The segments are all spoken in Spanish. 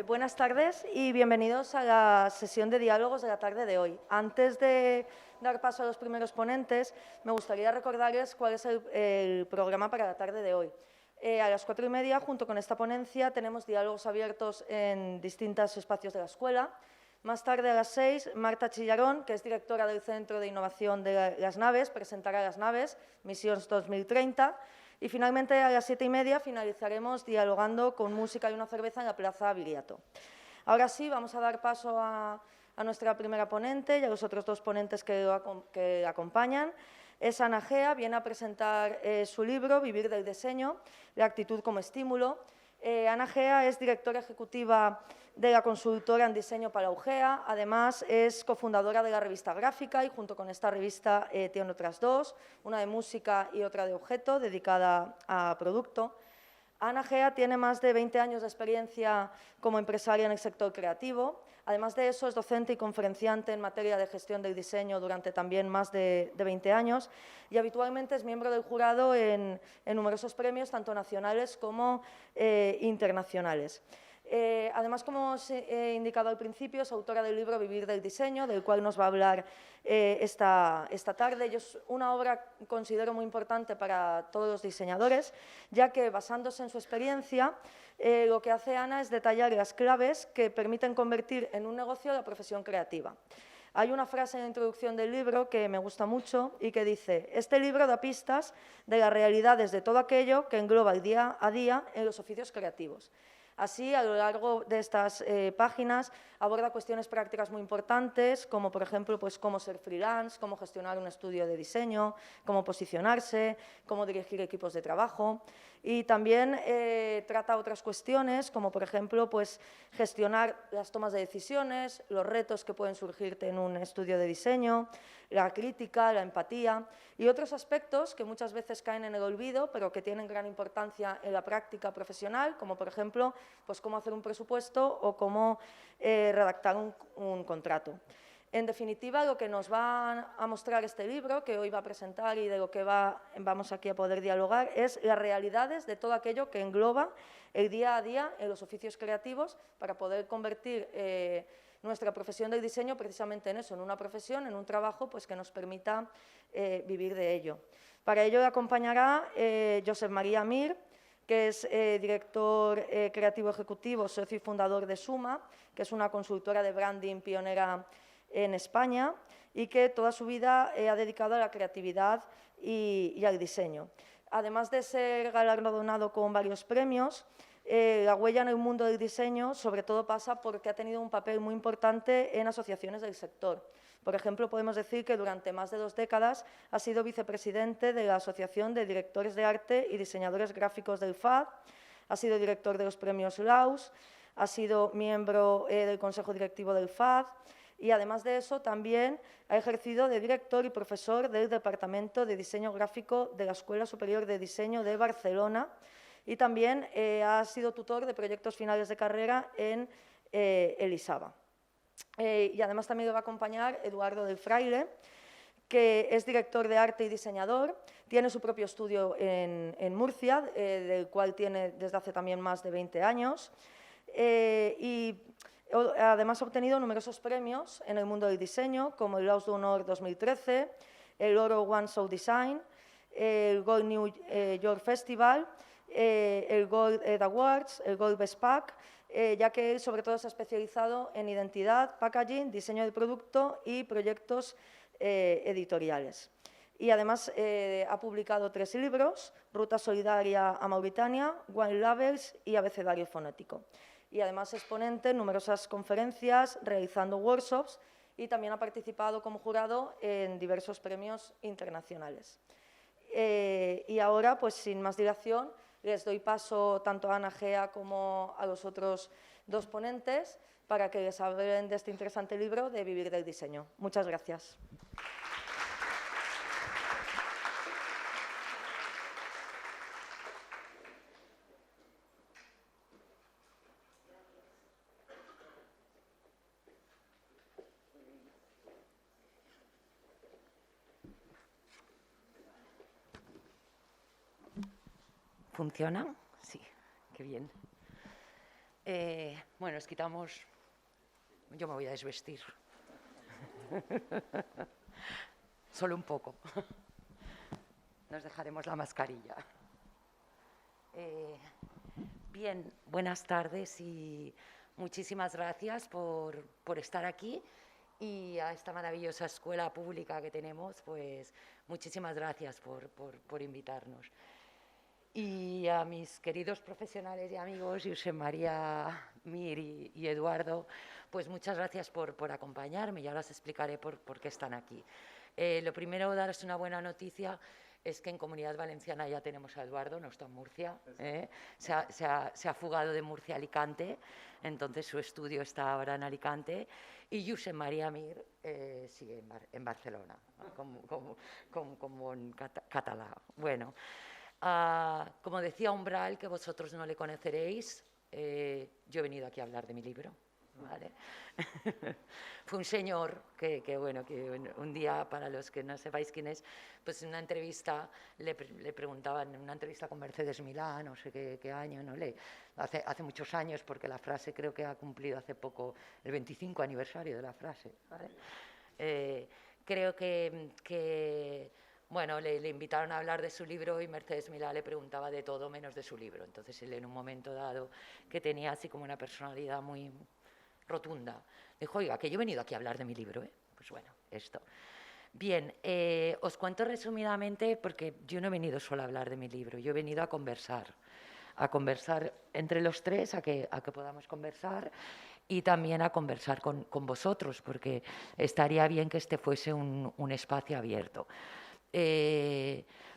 Buenas tardes y bienvenidos a la sesión de diálogos de la tarde de hoy. Antes de dar paso a los primeros ponentes, me gustaría recordarles cuál es el programa para la tarde de hoy. A las 4:30, junto con esta ponencia, tenemos diálogos abiertos en distintos espacios de la escuela. Más tarde, a las 6, Marta Chillarón, que es directora del Centro de Innovación de las Naves, presentará las naves Missions 2030. Y finalmente, a las 7:30, finalizaremos dialogando con música y una cerveza en la Plaza Viriato. Ahora sí, vamos a dar paso a nuestra primera ponente y a los otros dos ponentes que la acompañan. Es Ana Gea, viene a presentar su libro, Vivir del diseño, la actitud como estímulo. Ana Gea es directora ejecutiva de la consultora en diseño para Ugea, además es cofundadora de la revista Gráfica y junto con esta revista tiene otras dos, una de música y otra de objeto, dedicada a producto. Ana Gea tiene más de 20 años de experiencia como empresaria en el sector creativo. Además de eso, es docente y conferenciante en materia de gestión del diseño durante también más de 20 años y habitualmente es miembro del jurado en numerosos premios, tanto nacionales como internacionales. Además, como os he indicado al principio, es autora del libro Vivir del diseño, del cual nos va a hablar esta tarde. Y es una obra, considero, muy importante para todos los diseñadores, ya que, basándose en su experiencia, lo que hace Ana es detallar las claves que permiten convertir en un negocio la profesión creativa. Hay una frase en la introducción del libro que me gusta mucho y que dice: este libro da pistas de las realidades de todo aquello que engloba el día a día en los oficios creativos. Así, a lo largo de estas páginas, aborda cuestiones prácticas muy importantes, como, por ejemplo, pues, cómo ser freelance, cómo gestionar un estudio de diseño, cómo posicionarse, cómo dirigir equipos de trabajo. Y también trata otras cuestiones, como, por ejemplo, pues, gestionar las tomas de decisiones, los retos que pueden surgirte en un estudio de diseño, la crítica, la empatía y otros aspectos que muchas veces caen en el olvido, pero que tienen gran importancia en la práctica profesional, como, por ejemplo, pues cómo hacer un presupuesto o cómo redactar un contrato. En definitiva, lo que nos va a mostrar este libro, que hoy va a presentar y de lo que vamos aquí a poder dialogar, es las realidades de todo aquello que engloba el día a día en los oficios creativos para poder convertir nuestra profesión del diseño precisamente en eso, en una profesión, en un trabajo pues, que nos permita vivir de ello. Para ello le acompañará Josep María Mir, que es director creativo ejecutivo, socio y fundador de Suma, que es una consultora de branding pionera en España y que toda su vida ha dedicado a la creatividad y al diseño. Además de ser galardonado con varios premios, la huella en el mundo del diseño sobre todo pasa porque ha tenido un papel muy importante en asociaciones del sector. Por ejemplo, podemos decir que durante más de 2 décadas ha sido vicepresidente de la Asociación de Directores de Arte y Diseñadores Gráficos del FAD, ha sido director de los premios Laus, ha sido miembro del Consejo Directivo del FAD y, además de eso, también ha ejercido de director y profesor del Departamento de Diseño Gráfico de la Escuela Superior de Diseño de Barcelona y también ha sido tutor de proyectos finales de carrera en el ISABA. Y además también le va a acompañar Eduardo del Fraile, que es director de arte y diseñador, tiene su propio estudio en Murcia, del cual tiene desde hace también más de 20 años, y además ha obtenido numerosos premios en el mundo del diseño, como el Laus d'Honor 2013, el Oro One Show Design, el Gold New York Festival, el Gold Ed Awards, el Gold Best Pack, ya que él sobre todo se ha especializado en identidad, packaging, diseño de producto y proyectos editoriales. Y además ha publicado 3 libros, Ruta Solidaria a Mauritania, Wine Labels y Abecedario Fonético. Y además es ponente en numerosas conferencias, realizando workshops y también ha participado como jurado en diversos premios internacionales. Y ahora, pues sin más dilación, les doy paso tanto a Ana Gea como a los otros 2 ponentes para que les hablen de este interesante libro de Vivir del diseño. Muchas gracias. ¿Funciona? Sí, qué bien. Bueno, nos quitamos... Yo me voy a desvestir. Solo un poco. Nos dejaremos la mascarilla. Bien, buenas tardes y muchísimas gracias por estar aquí. Y a esta maravillosa escuela pública que tenemos, pues muchísimas gracias por invitarnos. Y a mis queridos profesionales y amigos, Josep María, Mir y Eduardo, pues muchas gracias por acompañarme y ahora os explicaré por qué están aquí. Lo primero, daros una buena noticia, es que en Comunidad Valenciana ya tenemos a Eduardo, no está en Murcia, se ha fugado de Murcia a Alicante, entonces su estudio está ahora en Alicante, y Josep María Mir sigue en Barcelona, como en catalán. Bueno, como decía Umbral, que vosotros no le conoceréis, yo he venido aquí a hablar de mi libro. ¿Vale? Fue un señor que un día, para los que no sepáis quién es, pues en una entrevista le preguntaban, en una entrevista con Mercedes Milá, no sé qué año, no hace muchos años, porque la frase creo que ha cumplido hace poco el 25 aniversario de la frase, ¿vale? Creo que bueno, le invitaron a hablar de su libro y Mercedes Milá le preguntaba de todo menos de su libro. Entonces él, en un momento dado, que tenía así como una personalidad muy rotunda, dijo: oiga, que yo he venido aquí a hablar de mi libro, ¿eh? Pues bueno, esto. Bien, os cuento resumidamente, porque yo no he venido solo a hablar de mi libro, yo he venido a conversar entre los tres, a que podamos conversar y también a conversar con vosotros, porque estaría bien que este fuese un espacio abierto.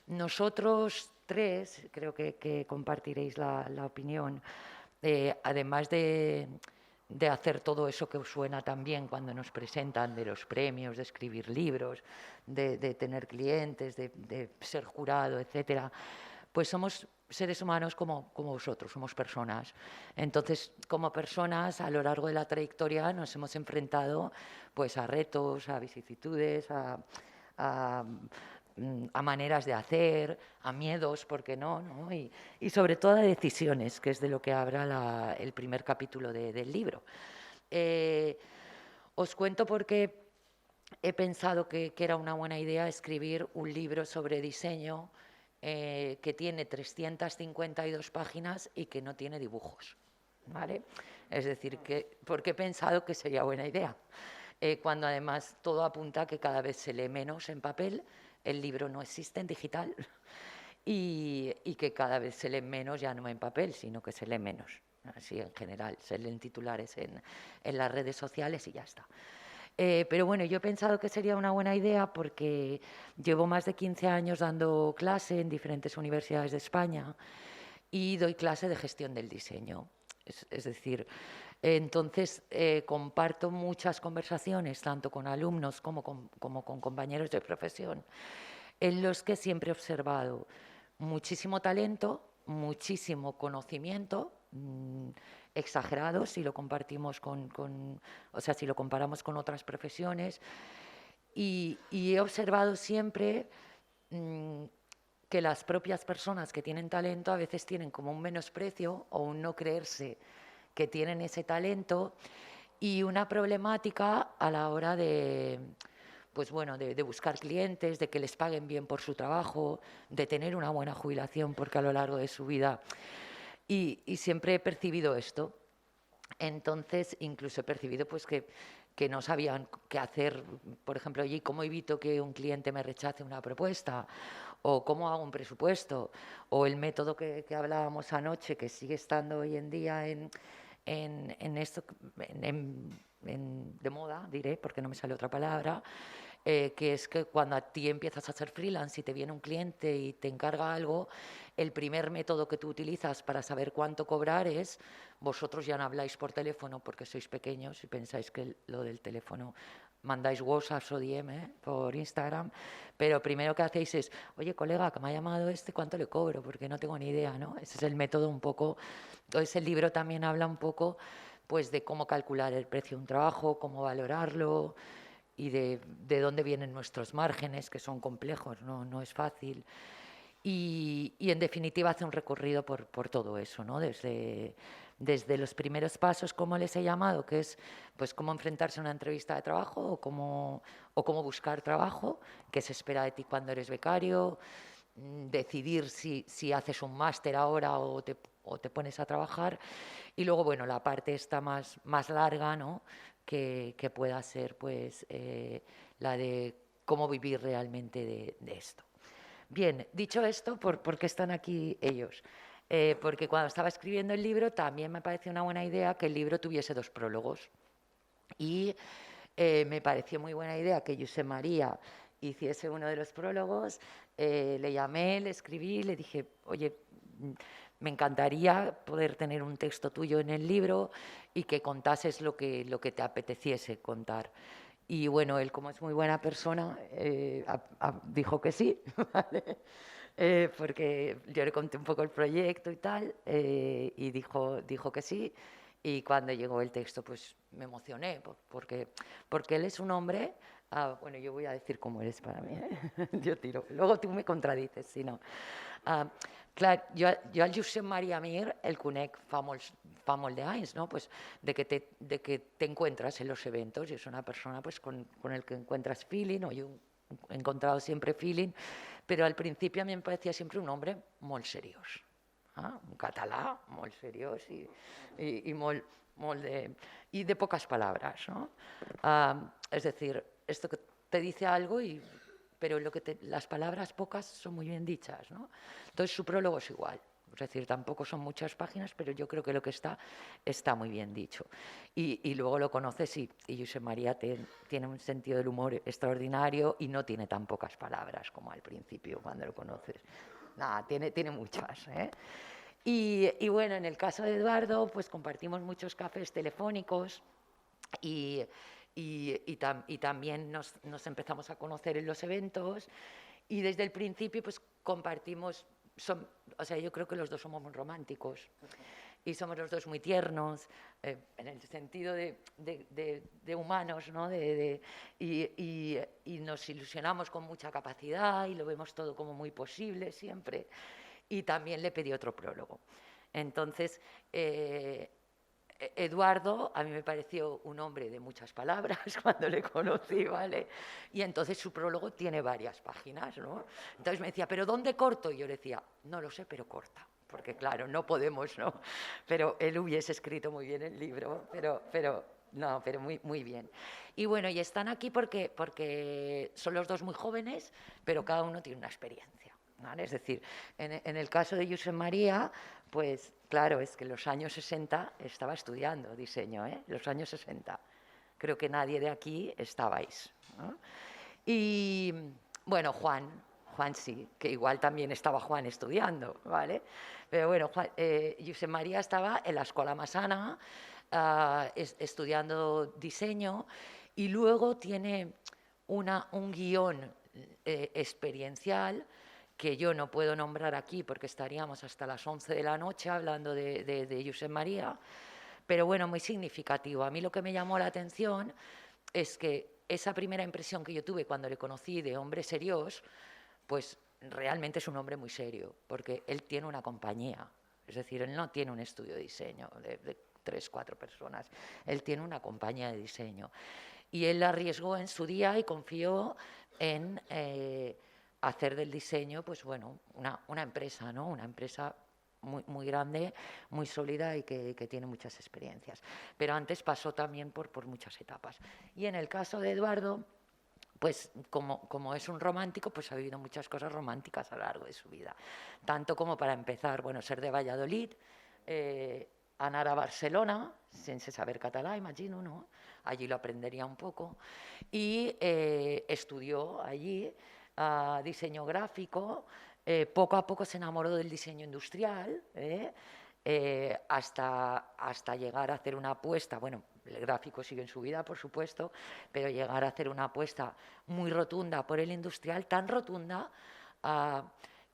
Nosotros tres, creo que compartiréis la opinión, además de hacer todo eso que os suena tan bien cuando nos presentan, de los premios, de escribir libros, de tener clientes, de ser jurado, etcétera, pues somos seres humanos como vosotros, somos personas. Entonces, como personas, a lo largo de la trayectoria nos hemos enfrentado pues a retos, a vicisitudes, a maneras de hacer, a miedos, ¿por qué no? Y sobre todo a decisiones, que es de lo que habla el primer capítulo del libro. Os cuento porque he pensado que era una buena idea escribir un libro sobre diseño que tiene 352 páginas y que no tiene dibujos, ¿vale? Es decir, porque he pensado que sería buena idea, cuando además todo apunta a que cada vez se lee menos en papel, el libro no existe en digital y que cada vez se lee menos, ya no en papel, sino que se lee menos, así en general, se leen titulares en las redes sociales y ya está. Pero bueno, yo he pensado que sería una buena idea porque llevo más de 15 años dando clase en diferentes universidades de España y doy clase de gestión del diseño. Es decir, entonces comparto muchas conversaciones, tanto con alumnos como con compañeros de profesión, en los que siempre he observado muchísimo talento, muchísimo conocimiento, exagerado si lo compartimos o sea, si lo comparamos con otras profesiones, y he observado siempre que las propias personas que tienen talento a veces tienen como un menosprecio o un no creerse que tienen ese talento, y una problemática a la hora pues bueno, de buscar clientes, de que les paguen bien por su trabajo, de tener una buena jubilación, porque a lo largo de su vida... Y siempre he percibido esto. Entonces, incluso he percibido pues que no sabían qué hacer, por ejemplo, oye, ¿cómo evito que un cliente me rechace una propuesta? O ¿cómo hago un presupuesto? O el método que hablábamos anoche, que sigue estando hoy en día de moda, diré, porque no me sale otra palabra, que es que cuando a ti empiezas a ser freelance y te viene un cliente y te encarga algo, el primer método que tú utilizas para saber cuánto cobrar es, vosotros ya no habláis por teléfono porque sois pequeños y pensáis que lo del teléfono mandáis WhatsApp o DM por Instagram, pero primero que hacéis es, oye, colega, que me ha llamado ¿cuánto le cobro? Porque no tengo ni idea, ¿no? Ese es el método un poco. Entonces el libro también habla un poco pues de cómo calcular el precio de un trabajo, cómo valorarlo y de dónde vienen nuestros márgenes, que son complejos, no es fácil. Y en definitiva hace un recorrido por todo eso, ¿no? Desde desde los primeros pasos, como les he llamado, que es pues cómo enfrentarse a una entrevista de trabajo o cómo buscar trabajo, qué se espera de ti cuando eres becario, decidir si haces un máster ahora o te pones a trabajar. Y luego, bueno, la parte está más larga, ¿no? Que pueda ser pues la de cómo vivir realmente de esto. Bien, dicho esto, ¿por qué están aquí ellos? Porque cuando estaba escribiendo el libro también me pareció una buena idea que el libro tuviese 2 prólogos. Y me pareció muy buena idea que Josep María hiciese uno de los prólogos. Le llamé, le escribí, le dije, oye, me encantaría poder tener un texto tuyo en el libro y que contases lo que te apeteciese contar. Y bueno, él, como es muy buena persona, dijo que sí, ¿vale? Porque yo le conté un poco el proyecto y tal, y dijo que sí. Y cuando llegó el texto, pues me emocioné, porque él es un hombre. Bueno, yo voy a decir cómo eres para mí, ¿eh? Yo tiro. Luego tú me contradices, si no. Clar, jo el Josep Maria Mir el conec fa molt d'anys, ¿no? Pues de que te encuentras en los eventos y es una persona pues con el que encuentras feeling, o yo he encontrado siempre feeling, pero al principio a mí me parecía siempre un hombre molt seriós, un català molt seriós i de pocas palabras, ¿no? Es decir, esto que te dice algo pero las palabras pocas son muy bien dichas, ¿no? Entonces su prólogo es igual, es decir, tampoco son muchas páginas, pero yo creo que lo que está muy bien dicho. Y luego lo conoces y Josep María tiene un sentido del humor extraordinario y no tiene tan pocas palabras como al principio cuando lo conoces. Nada, tiene muchas, ¿eh? Y bueno, en el caso de Eduardo, pues compartimos muchos cafés telefónicos y también nos empezamos a conocer en los eventos y desde el principio pues compartimos, o sea, yo creo que los dos somos muy románticos y somos los dos muy tiernos, en el sentido de humanos, ¿no? Y nos ilusionamos con mucha capacidad y lo vemos todo como muy posible siempre. Y también le pedí otro prólogo. Entonces, Eduardo a mí me pareció un hombre de muchas palabras cuando le conocí, ¿vale? Y entonces su prólogo tiene varias páginas, ¿no? Entonces me decía, ¿pero dónde corto? Y yo le decía, no lo sé, pero corta. Porque claro, no podemos, ¿no? Pero él hubiese escrito muy bien el libro, pero muy, muy bien. Y bueno, y están aquí porque son los dos muy jóvenes, pero cada uno tiene una experiencia, ¿vale? Es decir, en el caso de Josep María, pues claro, es que en los años 60 estaba estudiando diseño, ¿eh? Los años 60. Creo que nadie de aquí estabais, ¿no? Y bueno, Juan sí, que igual también estaba Juan estudiando, ¿vale? Pero bueno, Josep María estaba en la Escuela Massana estudiando diseño y luego tiene un guión experiencial que yo no puedo nombrar aquí porque estaríamos hasta las 11 de la noche hablando de Josep María, pero bueno, muy significativo. A mí lo que me llamó la atención es que esa primera impresión que yo tuve cuando le conocí de hombre serios, pues realmente es un hombre muy serio, porque él tiene una compañía, es decir, él no tiene un estudio de diseño de 3, 4 personas, él tiene una compañía de diseño. Y él arriesgó en su día y confió en hacer del diseño, pues bueno, una empresa, ¿no? Una empresa muy, muy grande, muy sólida y que tiene muchas experiencias. Pero antes pasó también por muchas etapas. Y en el caso de Eduardo, pues como es un romántico, pues ha vivido muchas cosas románticas a lo largo de su vida. Tanto como para empezar, bueno, ser de Valladolid, anar a Barcelona, sense saber català, imagino, ¿no? Allí lo aprendería un poco. Y estudió allí diseño gráfico, poco a poco se enamoró del diseño industrial, hasta llegar a hacer una apuesta, bueno, el gráfico sigue en su vida, por supuesto, pero llegar a hacer una apuesta muy rotunda por el industrial, tan rotunda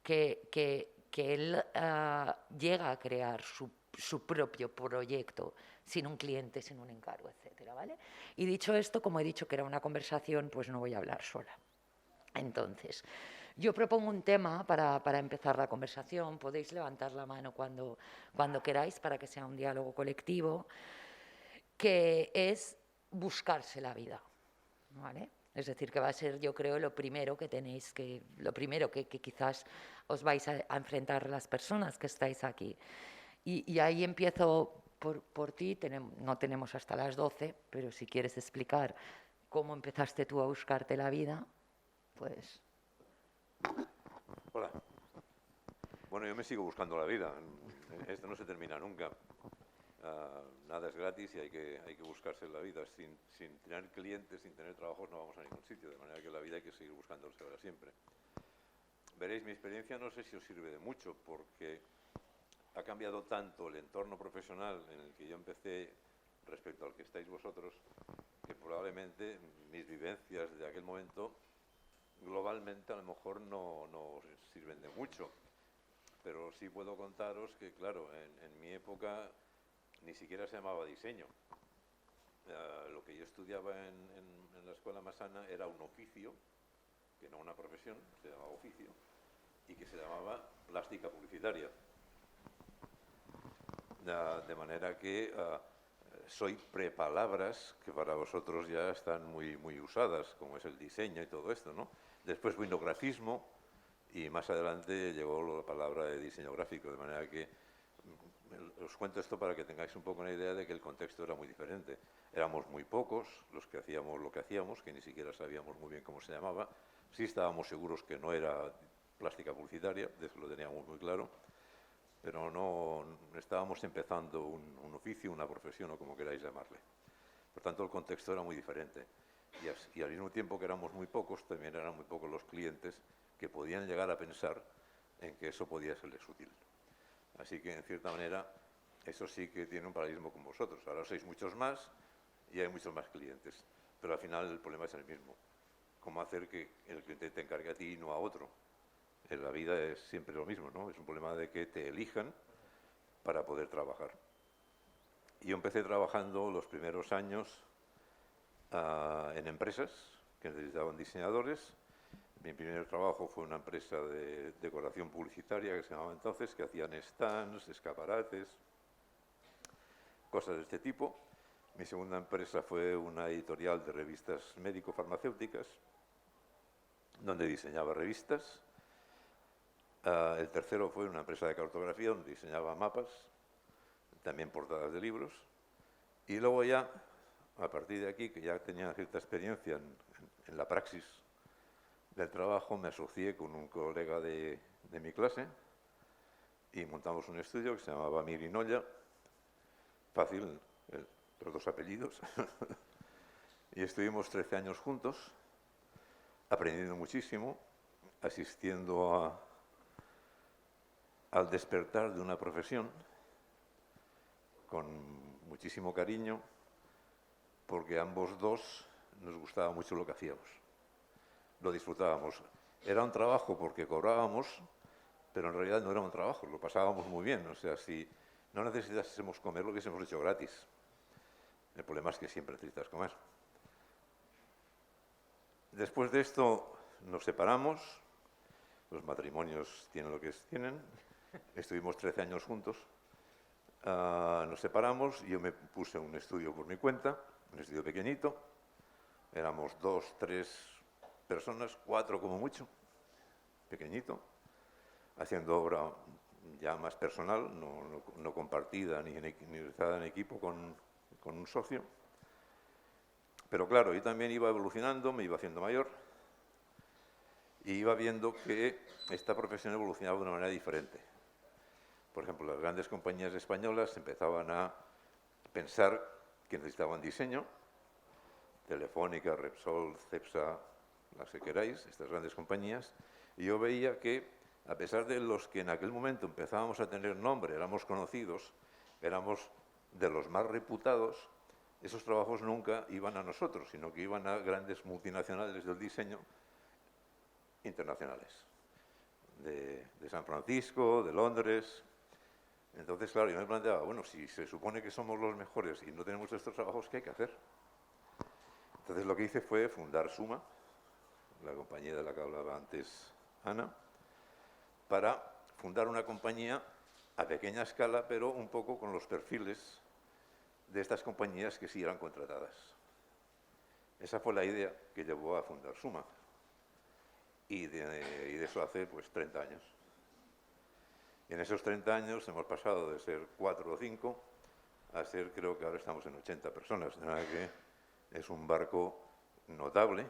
que él llega a crear su propio proyecto sin un cliente, sin un encargo, etcétera, ¿vale? Y dicho esto, como he dicho que era una conversación, pues no voy a hablar sola. Entonces, Yo propongo un tema para empezar la conversación. Podéis levantar la mano cuando queráis para que sea un diálogo colectivo, que es buscarse la vida, ¿vale? Es decir, que va a ser, yo creo, lo primero que quizás os vais a enfrentar las personas que estáis aquí. Y ahí empiezo por ti. No tenemos hasta las 12, pero si quieres explicar cómo empezaste tú a buscarte la vida, pues... Hola. Bueno, yo me sigo buscando la vida. Esto no se termina nunca. Nada es gratis y hay que buscarse la vida. Sin tener clientes, sin tener trabajos, no vamos a ningún sitio. De manera que la vida hay que seguir buscándose ahora siempre. Veréis, mi experiencia no sé si os sirve de mucho, porque ha cambiado tanto el entorno profesional en el que yo empecé respecto al que estáis vosotros, que probablemente mis vivencias de aquel momento globalmente a lo mejor no sirven de mucho. Pero sí puedo contaros que, claro, en mi época ni siquiera se llamaba diseño. Lo que yo estudiaba en la Escuela Massana era un oficio, que no una profesión, se llamaba oficio, y que se llamaba plástica publicitaria. De manera que soy prepalabras que para vosotros ya están muy usadas, como es el diseño y todo esto, ¿no? Después vino grafismo y más adelante llegó la palabra de diseño gráfico, de manera que os cuento esto para que tengáis un poco una idea de que el contexto era muy diferente. Éramos muy pocos los que hacíamos lo que hacíamos, que ni siquiera sabíamos muy bien cómo se llamaba. Sí estábamos seguros que no era plástica publicitaria, de eso lo teníamos muy claro, pero no estábamos empezando un oficio, una profesión o como queráis llamarle. Por tanto, el contexto era muy diferente. Y al mismo tiempo que éramos muy pocos, también eran muy pocos los clientes que podían llegar a pensar en que eso podía serles útil. Así que, en cierta manera, eso sí que tiene un paralelismo con vosotros. Ahora sois muchos más y hay muchos más clientes. Pero al final el problema es el mismo. ¿Cómo hacer que el cliente te encargue a ti y no a otro? En la vida es siempre lo mismo, ¿no? Es un problema de que te elijan para poder trabajar. Yo empecé trabajando los primeros años en empresas que necesitaban diseñadores. Mi primer trabajo fue una empresa de decoración publicitaria que se llamaba entonces, que hacían stands, escaparates, cosas de este tipo. Mi segunda empresa fue una editorial de revistas médico-farmacéuticas, donde diseñaba revistas. El tercero fue una empresa de cartografía, donde diseñaba mapas, también portadas de libros. Y luego ya, a partir de aquí, que ya tenía cierta experiencia en la praxis del trabajo, me asocié con un colega de mi clase y montamos un estudio que se llamaba Mirinolla, fácil, los dos apellidos, y estuvimos 13 años juntos, aprendiendo muchísimo, asistiendo al despertar de una profesión con muchísimo cariño, porque ambos dos nos gustaba mucho lo que hacíamos. Lo disfrutábamos. Era un trabajo porque cobrábamos, pero en realidad no era un trabajo, lo pasábamos muy bien. O sea, si no necesitásemos comer, lo hubiésemos hecho gratis. El problema es que siempre necesitas comer. Después de esto nos separamos, los matrimonios tienen lo que tienen, estuvimos 13 años juntos, nos separamos, yo me puse un estudio por mi cuenta, un estudio pequeñito, éramos 2, 3 personas, 4 como mucho, pequeñito, haciendo obra ya más personal, no compartida ni realizada en equipo con un socio. Pero claro, yo también iba evolucionando, me iba haciendo mayor y iba viendo que esta profesión evolucionaba de una manera diferente. Por ejemplo, las grandes compañías españolas empezaban a pensar que necesitaban diseño. Telefónica, Repsol, Cepsa, las que queráis, estas grandes compañías, y yo veía que, a pesar de los que en aquel momento empezábamos a tener nombre, éramos conocidos, éramos de los más reputados, esos trabajos nunca iban a nosotros, sino que iban a grandes multinacionales del diseño internacionales, de San Francisco, de Londres. Entonces, claro, yo me planteaba, bueno, si se supone que somos los mejores y no tenemos estos trabajos, ¿qué hay que hacer? Entonces lo que hice fue fundar Suma, la compañía de la que hablaba antes Ana, para fundar una compañía a pequeña escala, pero un poco con los perfiles de estas compañías que sí eran contratadas. Esa fue la idea que llevó a fundar Suma. Y de eso hace pues 30 años. Y en esos 30 años hemos pasado de ser 4 o 5 a ser, creo que ahora estamos en 80 personas. De manera que es un barco notable,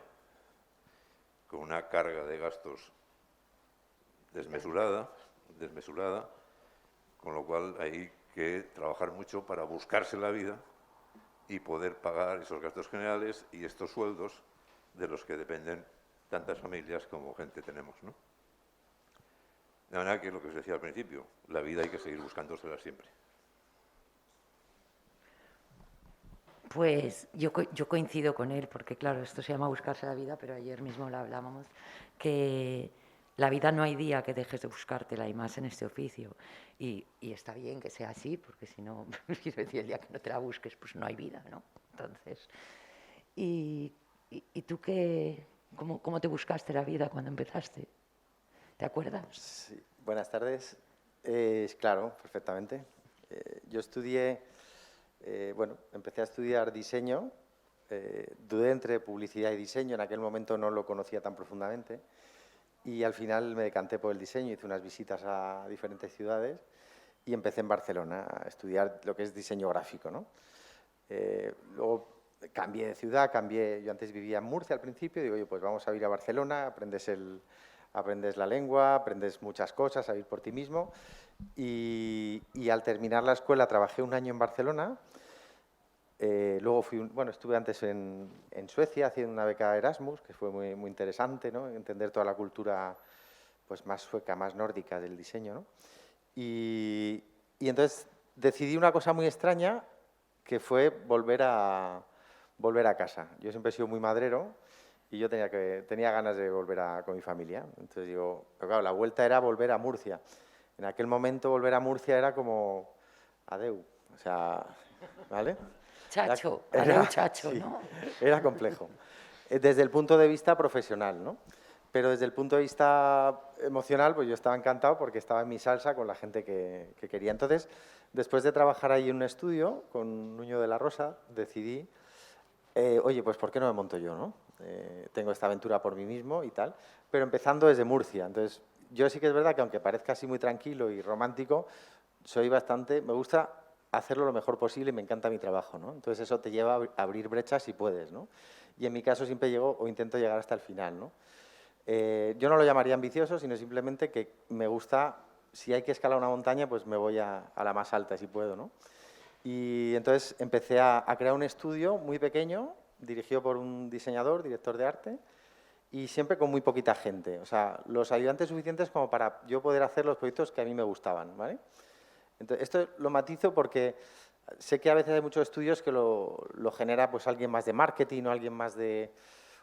con una carga de gastos desmesurada, con lo cual hay que trabajar mucho para buscarse la vida y poder pagar esos gastos generales y estos sueldos de los que dependen tantas familias como gente tenemos, ¿no? De manera que lo que os decía al principio, la vida hay que seguir buscándosela siempre. Pues yo coincido con él, porque claro, esto se llama buscarse la vida, pero ayer mismo lo hablábamos, que la vida no hay día que dejes de buscártela, y más en este oficio. Y está bien que sea así, porque si no, quiero decir, el día que no te la busques, pues no hay vida, ¿no? Entonces, ¿y tú cómo te buscaste la vida cuando empezaste? ¿Te acuerdas? Sí. Buenas tardes. Claro, perfectamente. Yo estudié, empecé a estudiar diseño, dudé entre publicidad y diseño, en aquel momento no lo conocía tan profundamente, y al final me decanté por el diseño, hice unas visitas a diferentes ciudades y empecé en Barcelona a estudiar lo que es diseño gráfico, ¿no? Luego cambié de ciudad, yo antes vivía en Murcia al principio, digo, oye, pues vamos a ir a Barcelona, aprendes la lengua, aprendes muchas cosas, a ir por ti mismo, y al terminar la escuela trabajé un año en Barcelona. Luego estuve antes en Suecia haciendo una beca Erasmus, que fue muy, muy interesante, ¿no? Entender toda la cultura pues, más sueca, más nórdica del diseño, ¿no? Y entonces decidí una cosa muy extraña, que fue volver a casa. Yo siempre he sido muy madrero y yo tenía ganas de volver con mi familia. Entonces digo, pero claro, la vuelta era volver a Murcia. En aquel momento volver a Murcia era como adeu, o sea, ¿vale? Chacho, chacho, sí, ¿no? era complejo. Desde el punto de vista profesional, ¿no? Pero desde el punto de vista emocional, pues yo estaba encantado porque estaba en mi salsa con la gente que quería. Entonces, después de trabajar ahí en un estudio con Nuño de la Rosa, decidí, oye, pues ¿por qué no me monto yo, no? Tengo esta aventura por mí mismo y tal, pero empezando desde Murcia. Entonces, yo sí que es verdad que aunque parezca así muy tranquilo y romántico, me gusta hacerlo lo mejor posible y me encanta mi trabajo, ¿no? Entonces eso te lleva a abrir brechas si puedes, ¿no? Y en mi caso siempre llego o intento llegar hasta el final, ¿no? Yo no lo llamaría ambicioso, sino simplemente que me gusta, si hay que escalar una montaña, pues me voy a la más alta si puedo, ¿no? Y entonces empecé a crear un estudio muy pequeño, dirigido por un diseñador, director de arte, y siempre con muy poquita gente. O sea, los ayudantes suficientes como para yo poder hacer los proyectos que a mí me gustaban, ¿vale? Entonces, esto lo matizo porque sé que a veces hay muchos estudios que lo genera pues alguien más de marketing o alguien más de...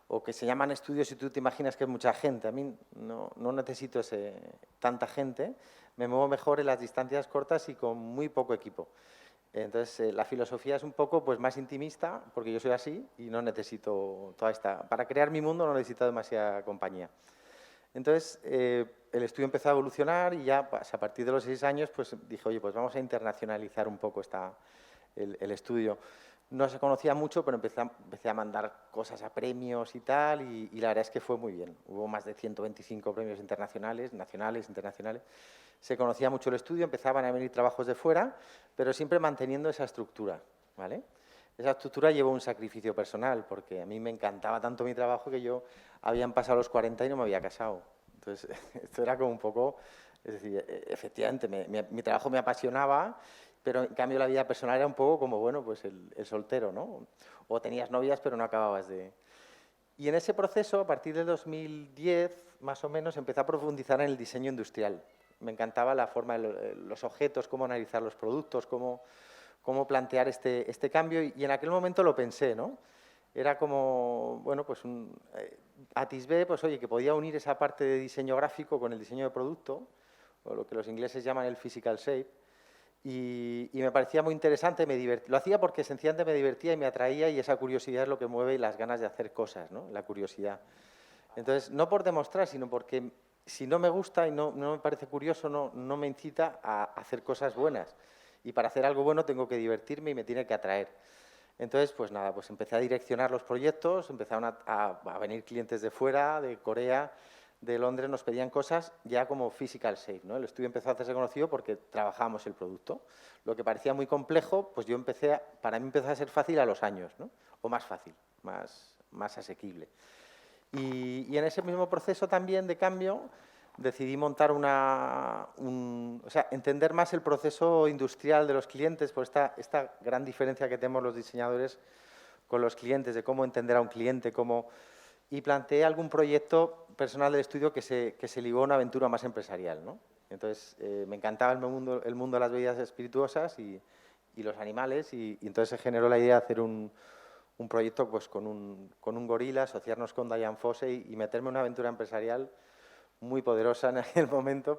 o que se llaman estudios y tú te imaginas que es mucha gente. A mí no necesito tanta gente, me muevo mejor en las distancias cortas y con muy poco equipo. Entonces, la filosofía es un poco pues, más intimista, porque yo soy así y no necesito toda esta... Para crear mi mundo no necesito demasiada compañía. Entonces, el estudio empezó a evolucionar y ya pues, a partir de los 6 años pues, dije, oye, pues vamos a internacionalizar un poco el estudio. No se conocía mucho, pero empecé a mandar cosas a premios y tal, y la verdad es que fue muy bien. Hubo más de 125 premios internacionales, nacionales, internacionales. Se conocía mucho el estudio, empezaban a venir trabajos de fuera, pero siempre manteniendo esa estructura, ¿vale? Esa estructura llevó un sacrificio personal, porque a mí me encantaba tanto mi trabajo que yo habían pasado los 40 y no me había casado. Entonces, esto era como un poco... Es decir, efectivamente, mi trabajo me apasionaba, pero en cambio la vida personal era un poco como, bueno, pues el soltero, ¿no? O tenías novias, pero no acababas de... Y en ese proceso, a partir del 2010, más o menos, empecé a profundizar en el diseño industrial. Me encantaba la forma de los objetos, cómo analizar los productos, cómo plantear este cambio, y en aquel momento lo pensé, ¿no? Era como, bueno, pues atisbé, pues oye, que podía unir esa parte de diseño gráfico con el diseño de producto, o lo que los ingleses llaman el physical shape, y me parecía muy interesante, lo hacía porque sencillamente me divertía y me atraía, y esa curiosidad es lo que mueve y las ganas de hacer cosas, ¿no? La curiosidad. Entonces, no por demostrar, sino porque si no me gusta y no me parece curioso, no me incita a hacer cosas buenas. Y para hacer algo bueno tengo que divertirme y me tiene que atraer. Entonces, pues nada, pues empecé a direccionar los proyectos, empezaron a venir clientes de fuera, de Corea, de Londres, nos pedían cosas ya como physical safe, ¿no? El estudio empezó a hacerse conocido porque trabajábamos el producto. Lo que parecía muy complejo, pues para mí empezó a ser fácil a los años, ¿no? O más fácil, más asequible. Y en ese mismo proceso también de cambio decidí montar o sea, entender más el proceso industrial de los clientes, por esta gran diferencia que tenemos los diseñadores con los clientes, de cómo entender a un cliente, y planteé algún proyecto personal del estudio que se ligó a una aventura más empresarial, ¿no? Entonces, me encantaba el mundo de las bebidas espirituosas y los animales, y entonces se generó la idea de hacer un proyecto pues, con un gorila, asociarnos con Dian Fossey y meterme en una aventura empresarial muy poderosa en aquel momento,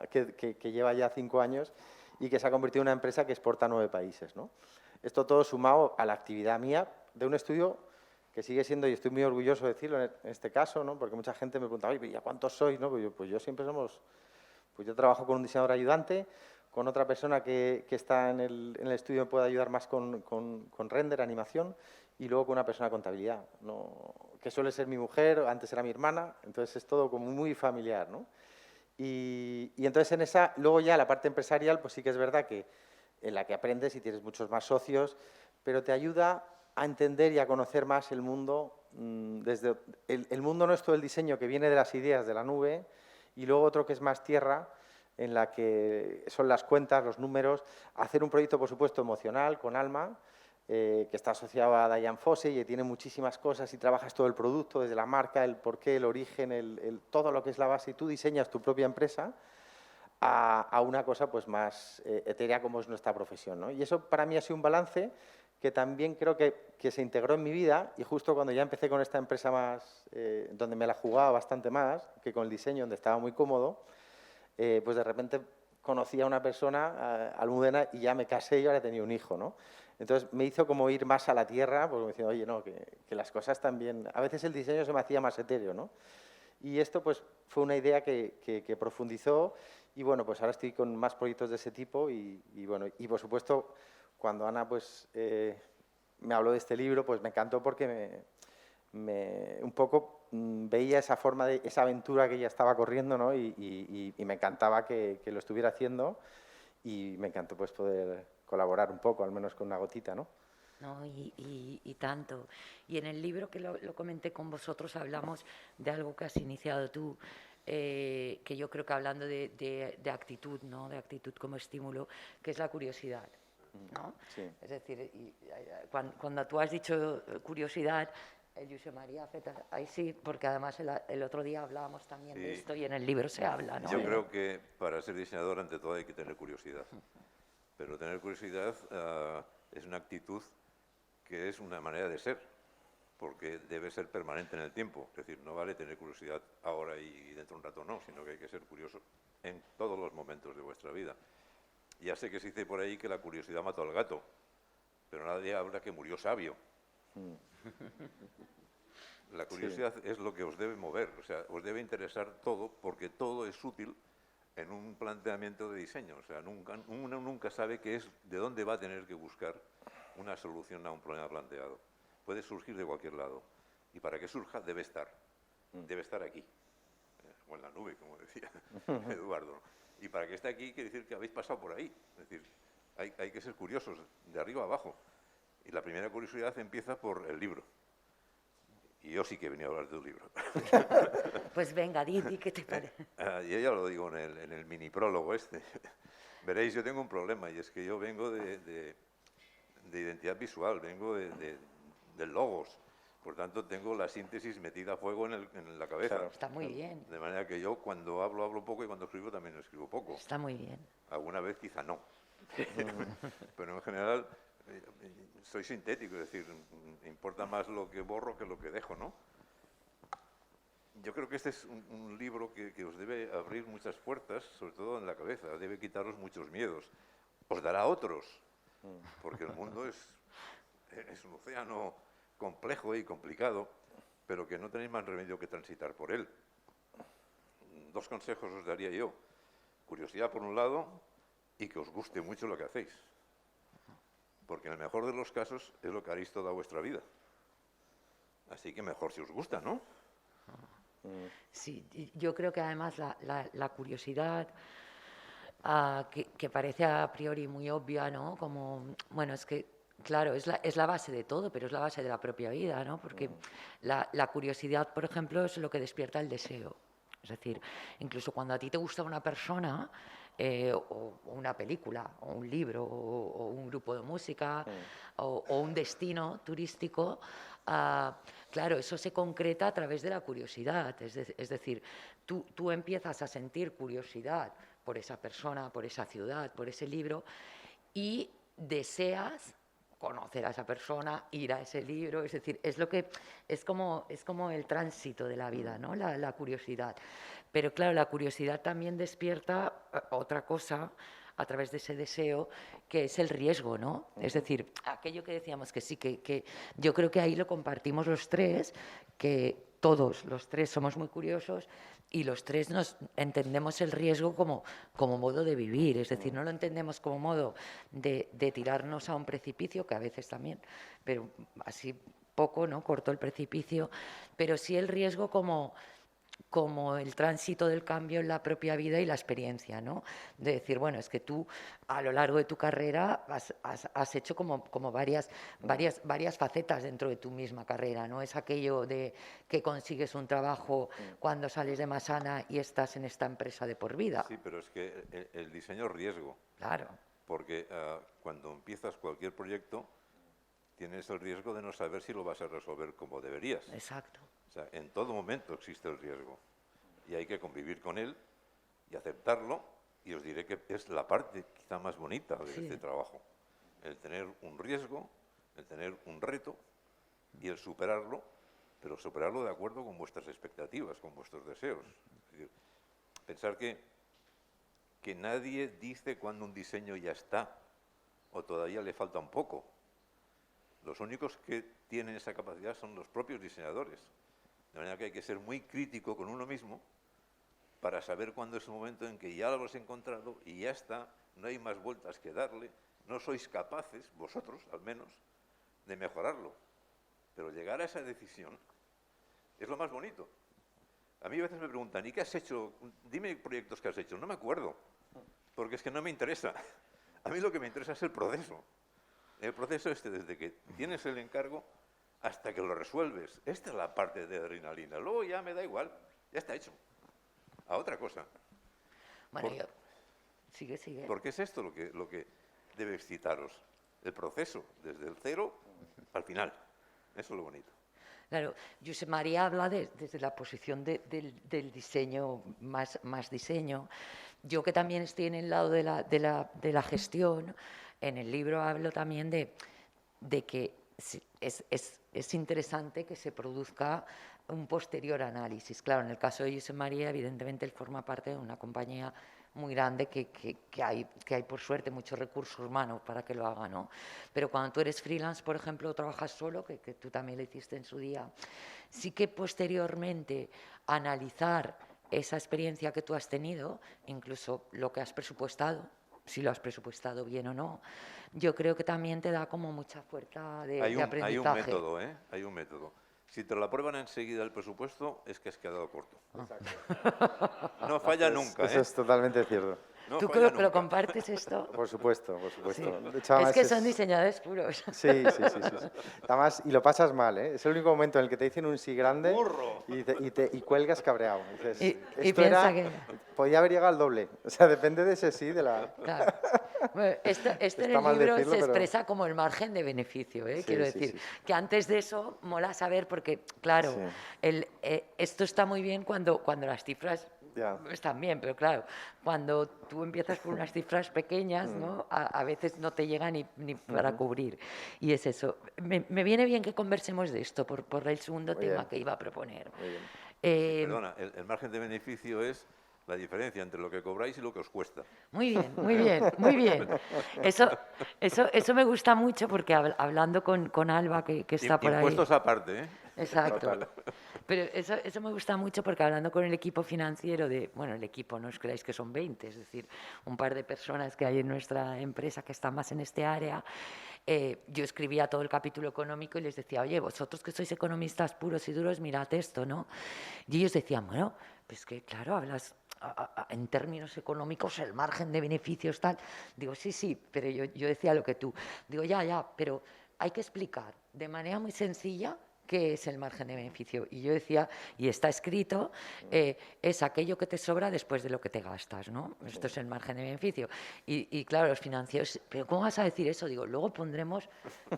que lleva ya 5 años y que se ha convertido en una empresa que exporta a 9 países, ¿no? Esto todo sumado a la actividad mía de un estudio que sigue siendo, y estoy muy orgulloso de decirlo en este caso, ¿no? Porque mucha gente me pregunta, oye, ¿y a cuántos sois? ¿No? Pues yo siempre pues yo trabajo con un diseñador ayudante, con otra persona que está en el estudio me puede ayudar más con render, animación, y luego con una persona de contabilidad, ¿no? Que suele ser mi mujer, antes era mi hermana, entonces es todo como muy familiar, ¿no? Y entonces luego ya la parte empresarial, pues sí que es verdad que en la que aprendes y tienes muchos más socios, pero te ayuda a entender y a conocer más el mundo, desde el mundo nuestro del diseño que viene de las ideas de la nube, y luego otro que es más tierra, en la que son las cuentas, los números, hacer un proyecto, por supuesto, emocional, con alma, que está asociado a Dian Fossey y tiene muchísimas cosas y trabajas todo el producto, desde la marca, el porqué, el origen, todo lo que es la base, y tú diseñas tu propia empresa a una cosa pues más etérea como es nuestra profesión, ¿no? Y eso para mí ha sido un balance que también creo que se integró en mi vida, y justo cuando ya empecé con esta empresa más, donde me la jugaba bastante más que con el diseño, donde estaba muy cómodo, pues de repente conocí a una persona, Almudena, y ya me casé y ahora he tenido un hijo, ¿no? Entonces me hizo como ir más a la tierra, porque me decía, oye, no, que las cosas también... A veces el diseño se me hacía más etéreo, ¿no? Y esto pues fue una idea que profundizó, y bueno, pues ahora estoy con más proyectos de ese tipo, y bueno, y por supuesto, cuando Ana pues me habló de este libro, pues me encantó porque un poco veía esa forma de esa aventura que ella estaba corriendo, ¿no? Y me encantaba que lo estuviera haciendo, y me encantó pues poder colaborar un poco, al menos con una gotita, ¿no? No, y tanto. Y en el libro que lo comenté con vosotros hablamos de algo que has iniciado tú, que yo creo que hablando de actitud, ¿no? De actitud como estímulo, que es la curiosidad, ¿no? Sí. Es decir, cuando tú has dicho curiosidad, el Josep María Feta, ahí sí, porque además el otro día hablábamos también de Sí. esto y en el libro se habla, ¿no? Yo creo que para ser diseñador, ante todo, hay que tener curiosidad. Pero tener curiosidad es una actitud que es una manera de ser, porque debe ser permanente en el tiempo. Es decir, no vale tener curiosidad ahora y dentro de un rato no, sino que hay que ser curioso en todos los momentos de vuestra vida. Ya sé que se dice por ahí que la curiosidad mató al gato, pero nadie habla que murió sabio. La curiosidad es lo que os debe mover, o sea, os debe interesar todo, porque todo es útil en un planteamiento de diseño. O sea, uno nunca sabe de dónde va a tener que buscar una solución a un problema planteado. Puede surgir de cualquier lado, y para que surja debe estar aquí, o en la nube, como decía Eduardo. Y para que esté aquí quiere decir que habéis pasado por ahí. Es decir, hay que ser curiosos de arriba a abajo. Y la primera curiosidad empieza por el libro. Y yo sí que he venido a hablar de un libro. Pues venga, di qué te parece. Yo ya lo digo en el mini prólogo este. Veréis, yo tengo un problema, y es que yo vengo de identidad visual, vengo de logos. Por tanto, tengo la síntesis metida a fuego en la cabeza. Claro. Está muy bien. De manera que yo cuando hablo poco, y cuando escribo también escribo poco. Está muy bien. Alguna vez quizá no. Pero en general soy sintético, es decir, importa más lo que borro que lo que dejo, ¿no? Yo creo que este es un libro que os debe abrir muchas puertas, sobre todo en la cabeza, debe quitaros muchos miedos. Os dará otros, porque el mundo es un océano complejo y complicado, pero que no tenéis más remedio que transitar por él. dos consejos os daría yo. Curiosidad por un lado y que os guste mucho lo que hacéis. Porque en el mejor de los casos es lo que haréis toda vuestra vida. Así que mejor si os gusta, ¿no? Sí, yo creo que además la curiosidad, que parece a priori muy obvia, ¿no? Como, bueno, es que, claro, es la base de todo, pero es la base de la propia vida, ¿no? Porque la curiosidad, por ejemplo, es lo que despierta el deseo. Es decir, incluso cuando a ti te gusta una persona, o una película, o un libro, o un grupo de música, o un destino turístico, claro, eso se concreta a través de la curiosidad. Es decir, tú empiezas a sentir curiosidad por esa persona, por esa ciudad, por ese libro, y deseas conocer a esa persona, ir a ese libro, es decir, es como el tránsito de la vida, ¿no? La curiosidad. Pero claro, la curiosidad también despierta otra cosa a través de ese deseo, que es el riesgo, ¿no? Es decir, aquello que decíamos que sí, que yo creo que ahí lo compartimos los tres, que todos los tres somos muy curiosos y los tres nos entendemos el riesgo como modo de vivir, es decir, no lo entendemos como modo de tirarnos a un precipicio, que a veces también, pero así poco, ¿no? Corto el precipicio, pero sí el riesgo como el tránsito del cambio en la propia vida y la experiencia, ¿no? De decir, bueno, es que tú a lo largo de tu carrera has hecho como varias facetas dentro de tu misma carrera, ¿no? Es aquello de que consigues un trabajo cuando sales de Masana y estás en esta empresa de por vida. Sí, pero es que el diseño es riesgo. Claro. Porque cuando empiezas cualquier proyecto, tienes el riesgo de no saber si lo vas a resolver como deberías. Exacto. O sea, en todo momento existe el riesgo y hay que convivir con él y aceptarlo, y os diré que es la parte quizá más bonita de este trabajo, el tener un riesgo, el tener un reto y el superarlo, pero superarlo de acuerdo con vuestras expectativas, con vuestros deseos. Es decir, pensar que nadie dice cuando un diseño ya está o todavía le falta un poco. Los únicos que tienen esa capacidad son los propios diseñadores. De manera que hay que ser muy crítico con uno mismo para saber cuándo es el momento en que ya lo habéis encontrado y ya está, no hay más vueltas que darle, no sois capaces, vosotros al menos, de mejorarlo. Pero llegar a esa decisión es lo más bonito. A mí a veces me preguntan, ¿y qué has hecho? Dime proyectos que has hecho. No me acuerdo, porque es que no me interesa. A mí lo que me interesa es el proceso. El proceso desde que tienes el encargo hasta que lo resuelves. Esta es la parte de adrenalina. Luego ya me da igual, ya está hecho. A otra cosa. Bueno, sigue. Porque es esto lo que debe excitaros. El proceso, desde el cero al final. Eso es lo bonito. Claro, Josep María habla desde la posición del diseño, más diseño. Yo, que también estoy en el lado de la gestión, en el libro hablo también de que es interesante que se produzca un posterior análisis. Claro, en el caso de Josep María, evidentemente él forma parte de una compañía muy grande que hay por suerte muchos recursos humanos para que lo haga, ¿no? Pero cuando tú eres freelance, por ejemplo, o trabajas solo, que tú también lo hiciste en su día, sí que posteriormente analizar esa experiencia que tú has tenido, incluso lo que has presupuestado, si lo has presupuestado bien o no, yo creo que también te da como mucha fuerza de aprendizaje. Hay un método, ¿eh? Hay un método. Si te lo aprueban enseguida el presupuesto, es que has quedado corto. Exacto. No falla nunca, Eso es totalmente cierto. No ¿Tú falla pero nunca. compartes esto? Por supuesto. Sí. De hecho, Es además que son diseñadores puros. Sí. Además, y lo pasas mal, ¿eh? Es el único momento en el que te dicen un sí grande y cuelgas cabreado. Dices, Y esto piensa era, que... podía haber llegado al doble. O sea, depende de ese sí, de la... Claro. Bueno, esto en Está el mal libro decirlo, se pero- expresa como el margen de beneficio, ¿eh? Sí, Quiero sí, decir, sí. que antes de eso mola saber porque, claro, Sí. esto está muy bien cuando las cifras Ya. están bien, pero claro, cuando tú empiezas con unas cifras pequeñas, ¿no? A veces no te llega ni para cubrir. Y es eso. Me viene bien que conversemos de esto por el segundo Muy tema bien. que iba a proponer. Muy bien. Perdona, el margen de beneficio es la diferencia entre lo que cobráis y lo que os cuesta. Muy bien. Eso me gusta mucho porque hablando con Alba, que está por ahí. Impuestos aparte, ¿eh? Exacto. Total. Pero eso me gusta mucho porque hablando con el equipo financiero bueno, el equipo no os creáis que son 20, es decir, un par de personas que hay en nuestra empresa que están más en este área, yo escribía todo el capítulo económico y les decía, oye, vosotros que sois economistas puros y duros, mirad esto, ¿no? Y ellos decían, bueno, pues que claro, hablas en términos económicos, el margen de beneficios, tal. Digo, sí, pero yo decía lo que tú. Digo, ya, pero hay que explicar de manera muy sencilla qué es el margen de beneficio. Y yo decía, y está escrito, es aquello que te sobra después de lo que te gastas, ¿no? Esto es el margen de beneficio. Y claro, los financieros, ¿pero cómo vas a decir eso? Digo, luego pondremos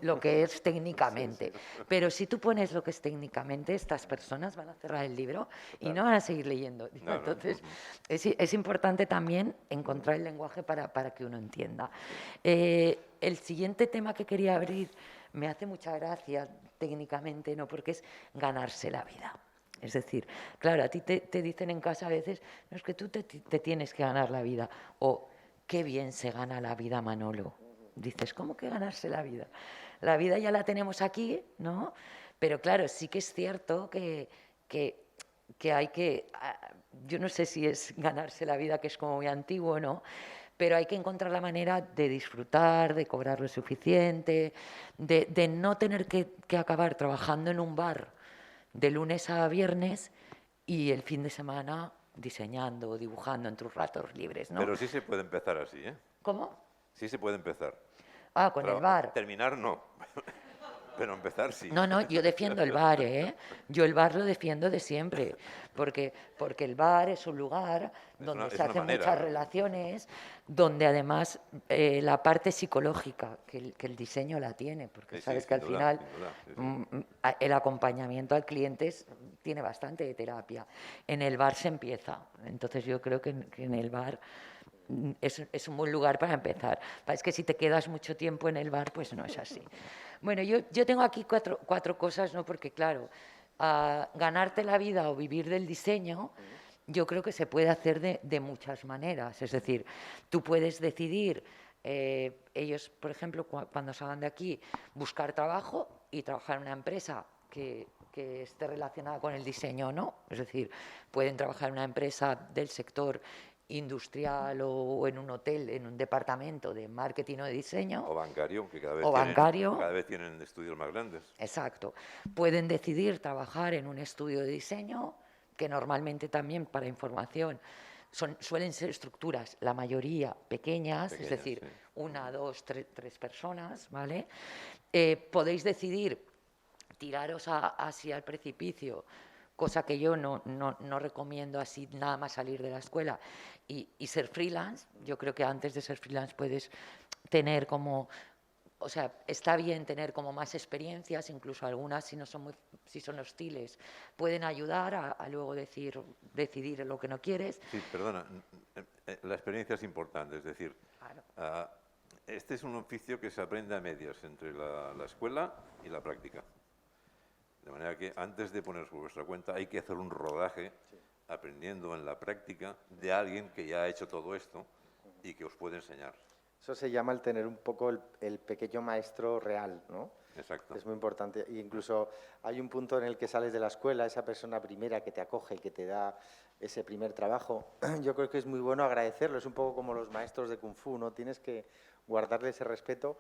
lo que es técnicamente. Pero si tú pones lo que es técnicamente, estas personas van a cerrar el libro y no van a seguir leyendo. Entonces, es importante también encontrar el lenguaje para que uno entienda. El siguiente tema que quería abrir me hace mucha gracia técnicamente, ¿no? Porque es ganarse la vida. Es decir, claro, a ti te dicen en casa a veces, no, es que tú te tienes que ganar la vida. O, qué bien se gana la vida, Manolo. Dices, ¿cómo que ganarse la vida? La vida ya la tenemos aquí, ¿no? Pero claro, sí que es cierto que hay que, yo no sé si es ganarse la vida, que es como muy antiguo, ¿no? Pero hay que encontrar la manera de disfrutar, de cobrar lo suficiente, de no tener que acabar trabajando en un bar de lunes a viernes y el fin de semana diseñando o dibujando en tus ratos libres, ¿no? Pero sí se puede empezar así, ¿eh? ¿Cómo? Sí se puede empezar. Con el bar. Terminar no, pero empezar sí. No, yo defiendo el bar, ¿eh? Yo el bar lo defiendo de siempre, porque el bar es un lugar donde se hacen muchas relaciones, donde además la parte psicológica, que el diseño la tiene, porque sabes que al final el acompañamiento al cliente tiene bastante de terapia. En el bar se empieza, entonces yo creo que en el bar es un buen lugar para empezar. Es que si te quedas mucho tiempo en el bar, pues no es así. Bueno, yo tengo aquí cuatro cosas, ¿no? Porque claro, ganarte la vida o vivir del diseño, yo creo que se puede hacer de muchas maneras. Es decir, tú puedes decidir, ellos, por ejemplo, cuando salgan de aquí, buscar trabajo y trabajar en una empresa que esté relacionada con el diseño o no. Es decir, pueden trabajar en una empresa del sector industrial o en un hotel, en un departamento de marketing o de diseño. O bancario, que cada vez tienen estudios más grandes. Exacto. Pueden decidir trabajar en un estudio de diseño, que normalmente también para información suelen ser estructuras, la mayoría pequeñas, es decir, sí, 1, 2, 3 personas, ¿vale? Podéis decidir tiraros así al precipicio, cosa que yo no recomiendo así nada más salir de la escuela, y ser freelance. Yo creo que antes de ser freelance puedes tener como, o sea, está bien tener como más experiencias, incluso algunas si son hostiles, pueden ayudar a luego decidir lo que no quieres. Sí, perdona, la experiencia es importante, es decir, claro, este es un oficio que se aprende a medias entre la escuela y la práctica. De manera que antes de poner sobre vuestra cuenta hay que hacer un rodaje aprendiendo en la práctica de alguien que ya ha hecho todo esto y que os puede enseñar. Eso se llama el tener un poco el pequeño maestro real, ¿no? Exacto. Es muy importante. E incluso hay un punto en el que sales de la escuela, esa persona primera que te acoge, que te da ese primer trabajo. Yo creo que es muy bueno agradecerlo. Es un poco como los maestros de Kung Fu, ¿no? Tienes que guardarle ese respeto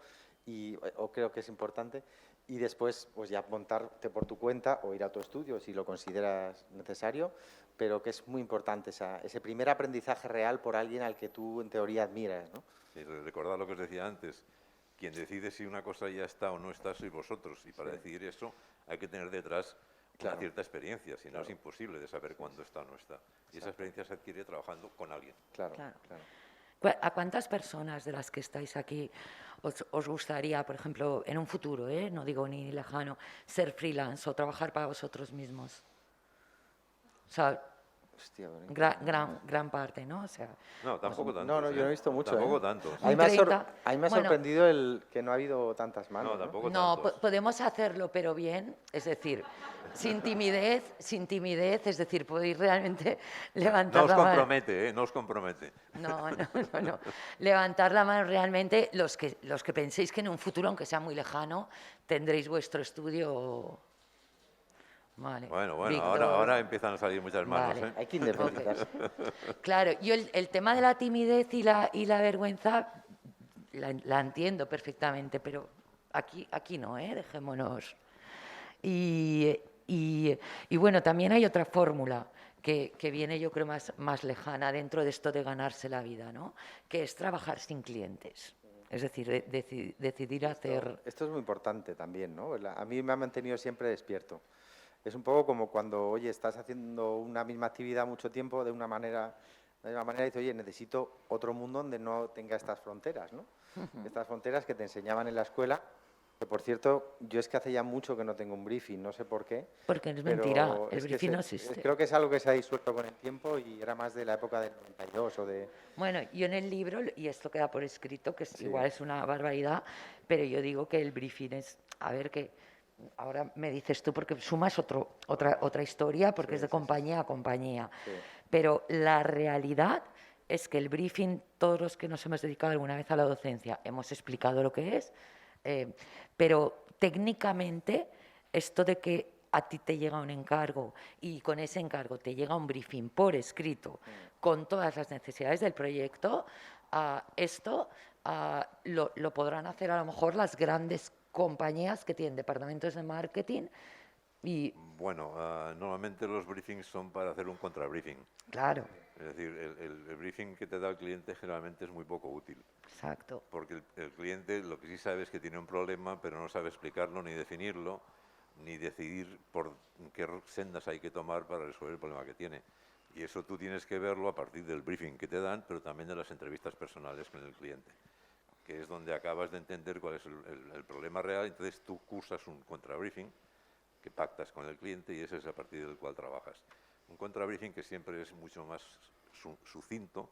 o creo que es importante. Y después, pues ya montarte por tu cuenta o ir a tu estudio si lo consideras necesario, pero que es muy importante ese primer aprendizaje real por alguien al que tú en teoría admiras, ¿no? Sí, recordad lo que os decía antes, quien decide si una cosa ya está o no está sois vosotros, y para decidir eso hay que tener detrás una cierta experiencia, si no es imposible de saber cuándo está o no está. Y esa experiencia se adquiere trabajando con alguien. Claro. ¿A cuántas personas de las que estáis aquí os gustaría, por ejemplo, en un futuro, no digo ni lejano, ser freelance o trabajar para vosotros mismos? O sea, hostia, gran parte, ¿no? O sea, no, tampoco tanto. No, yo no he visto mucho. Tampoco tanto. A mí me ha sorprendido el que no ha habido tantas manos. No, tampoco no, tantos. Podemos hacerlo, pero bien, es decir, sin timidez, es decir, podéis realmente levantar la mano. No os compromete, no os compromete. No. Levantar la mano realmente los que penséis que en un futuro, aunque sea muy lejano, tendréis vuestro estudio Vale. Bueno, Víctor. ahora empiezan a salir muchas manos, Vale. ¿eh? Hay que independizarse. Claro, yo el tema de la timidez y la vergüenza la entiendo perfectamente, pero aquí no, ¿eh? Dejémonos. Y, y bueno, también hay otra fórmula que viene, yo creo, más lejana dentro de esto de ganarse la vida, ¿no? Que es trabajar sin clientes. Es decir, decidir hacer... Esto es muy importante también, ¿no? A mí me ha mantenido siempre despierto. Es un poco como cuando, oye, estás haciendo una misma actividad mucho tiempo de una manera dices, oye, necesito otro mundo donde no tenga estas fronteras, ¿no? Estas fronteras que te enseñaban en la escuela, que por cierto, yo es que hace ya mucho que no tengo un briefing, no sé por qué. Porque es pero mentira, el es que briefing no existe. creo que es algo que se ha disuelto con el tiempo y era más de la época del 92 o de... Bueno, yo en el libro, y esto queda por escrito, que Sí. igual es una barbaridad, pero yo digo que el briefing es, a ver, que ahora me dices tú porque sumas otra historia, porque Sí, es de sí, compañía a compañía, Sí. pero la realidad es que el briefing, todos los que nos hemos dedicado alguna vez a la docencia, hemos explicado lo que es, pero técnicamente esto de que a ti te llega un encargo y con ese encargo te llega un briefing por escrito con todas las necesidades del proyecto, esto lo podrán hacer a lo mejor las grandes compañías que tienen departamentos de marketing y, Bueno, normalmente los briefings son para hacer un contrabriefing. claro, Es decir, el briefing que te da el cliente generalmente es muy poco útil. exacto. Porque el cliente lo que sí sabe es que tiene un problema, pero no sabe explicarlo, ni definirlo, ni decidir por qué sendas hay que tomar para resolver el problema que tiene. Y eso tú tienes que verlo a partir del briefing que te dan, pero también de las entrevistas personales con el cliente, que es donde acabas de entender cuál es el problema real. Entonces tú cursas un contrabriefing que pactas con el cliente y ese es a partir del cual trabajas. Un contrabriefing que siempre es mucho más sucinto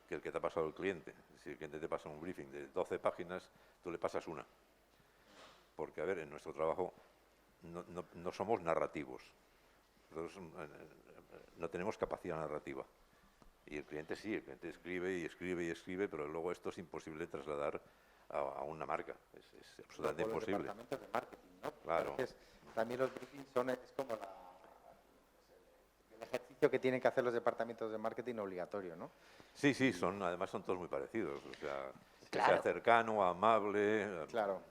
que el que te ha pasado el cliente. Si el cliente te pasa un briefing de 12 páginas, tú le pasas una. Porque, a ver, en nuestro trabajo no somos narrativos. Nosotros no tenemos capacidad narrativa. Y el cliente sí, el cliente escribe y escribe y escribe, pero luego esto es imposible de trasladar a una marca. Es absolutamente Por los imposible. departamentos de marketing, ¿no? Claro. Entonces, también los briefings es como el ejercicio que tienen que hacer los departamentos de marketing obligatorio, ¿no? Sí, además son todos muy parecidos. O sea, que Claro. sea cercano, amable. Claro.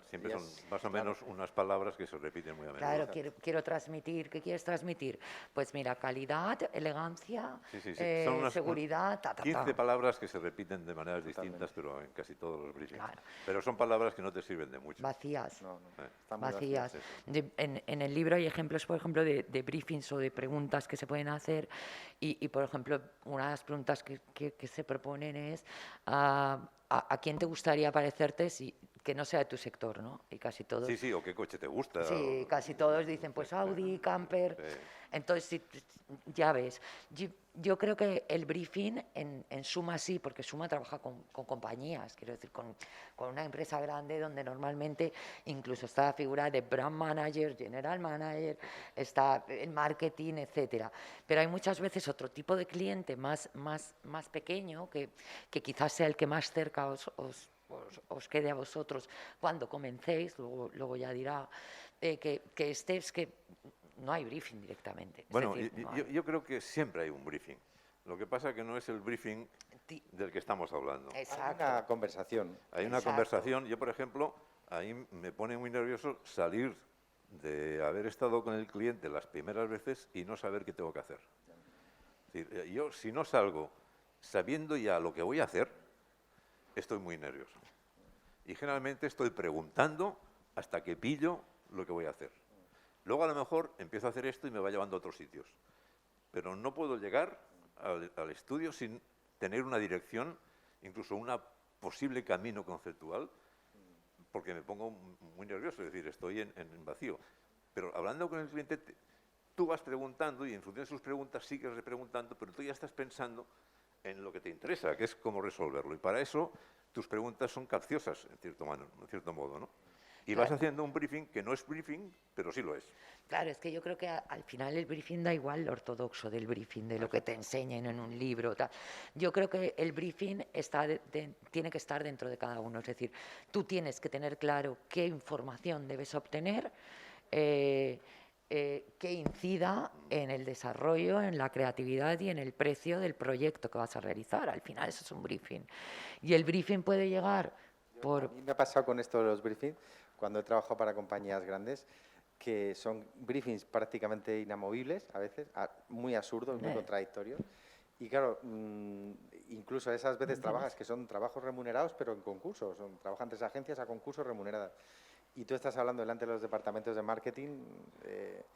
Siempre Y son es- más o menos unas palabras que se repiten muy a menudo. Claro, quiero transmitir. ¿Qué quieres transmitir? Pues mira, calidad, elegancia, Sí. Son unas seguridad, 15 palabras que se repiten de maneras distintas, pero en casi todos los briefings. Claro. Pero son palabras que no te sirven de mucho. vacías. No, Eh. está muy Vacías. sí, En el libro hay ejemplos, por ejemplo, de briefings o de preguntas que se pueden hacer y, por ejemplo, una de las preguntas que se proponen es ¿a quién te gustaría parecerte que no sea de tu sector, ¿no? Y casi todos... Sí, o qué coche te gusta. Sí, casi todos dicen, pues Audi, camper. Sí. Entonces, ya ves, yo creo que el briefing en Suma sí, porque Suma trabaja con compañías, quiero decir, con una empresa grande donde normalmente incluso está la figura de brand manager, general manager, está el marketing, etcétera. Pero hay muchas veces otro tipo de cliente más pequeño que quizás sea el que más cerca os quede a vosotros cuando comencéis, luego ya dirá, que es que no hay briefing directamente. Es Bueno, decir, no hay. yo creo que siempre hay un briefing. Lo que pasa que no es el briefing del que estamos hablando. Hay Exacto. una conversación. Hay una Exacto. conversación. Yo, por ejemplo, ahí me pone muy nervioso salir de haber estado con el cliente las primeras veces y no saber qué tengo que hacer. Es decir, yo, si no salgo sabiendo ya lo que voy a hacer, estoy muy nervioso. Y generalmente estoy preguntando hasta que pillo lo que voy a hacer. Luego a lo mejor empiezo a hacer esto y me va llevando a otros sitios. Pero no puedo llegar al estudio sin tener una dirección, incluso un posible camino conceptual, porque me pongo muy nervioso, es decir, estoy en vacío. Pero hablando con el cliente, tú vas preguntando y en función de sus preguntas sigues repreguntando, pero tú ya estás pensando en lo que te interesa, que es cómo resolverlo. Y para eso tus preguntas son capciosas, en cierto modo, ¿no? Y vas haciendo un briefing que no es briefing, pero sí lo es. Claro, es que yo creo que al final el briefing da igual lo ortodoxo del briefing, de lo que te enseñen en un libro. Tal. Yo creo que el briefing tiene que estar dentro de cada uno. Es decir, tú tienes que tener claro qué información debes obtener que incida en el desarrollo, en la creatividad y en el precio del proyecto que vas a realizar. Al final eso es un briefing. Y el briefing puede llegar A por... mí me ha pasado con esto de los briefings, cuando he trabajado para compañías grandes, que son briefings prácticamente inamovibles, a veces, muy absurdos, muy contradictorios. Y claro, incluso esas veces trabajas que son trabajos remunerados, pero en concursos, trabajan 3 agencias a concursos remuneradas. Y tú estás hablando delante de los departamentos de marketing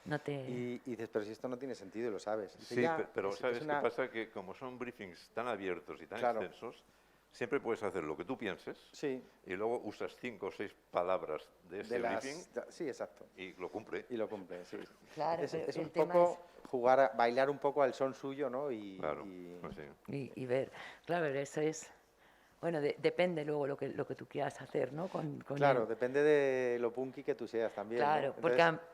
No te... y dices, pero si esto no tiene sentido y lo sabes. Dice, Sí, "Ya, pero es ¿sabes una-". qué pasa? Que como son briefings tan abiertos y tan Claro. extensos, siempre puedes hacer lo que tú pienses Sí, y luego usas 5 o 6 palabras de ese de las, briefing sí, exacto. y lo cumple. Y lo cumple, sí. Claro, es pero es el un tema poco jugar, bailar un poco al son suyo, ¿no? Claro, pues sí. Y ver, claro, eso es... Bueno, depende luego lo que tú quieras hacer, ¿no? Con Claro, él. depende de lo punky que tú seas también, ¿no? Claro, porque Entonces,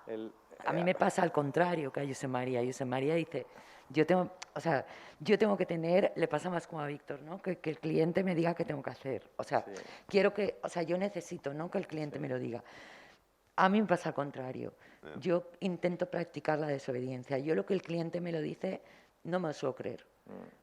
el- a mí me pasa al contrario que a José María. José María dice, yo tengo, o sea, yo tengo que tener, le pasa más como a Víctor, ¿no? Que el cliente me diga qué tengo que hacer. O sea, Sí. quiero que, o sea, yo necesito, ¿no? Que el cliente me lo diga. A mí me pasa al contrario. Yo intento practicar la desobediencia. Yo lo que el cliente me lo dice, no me lo suelo creer.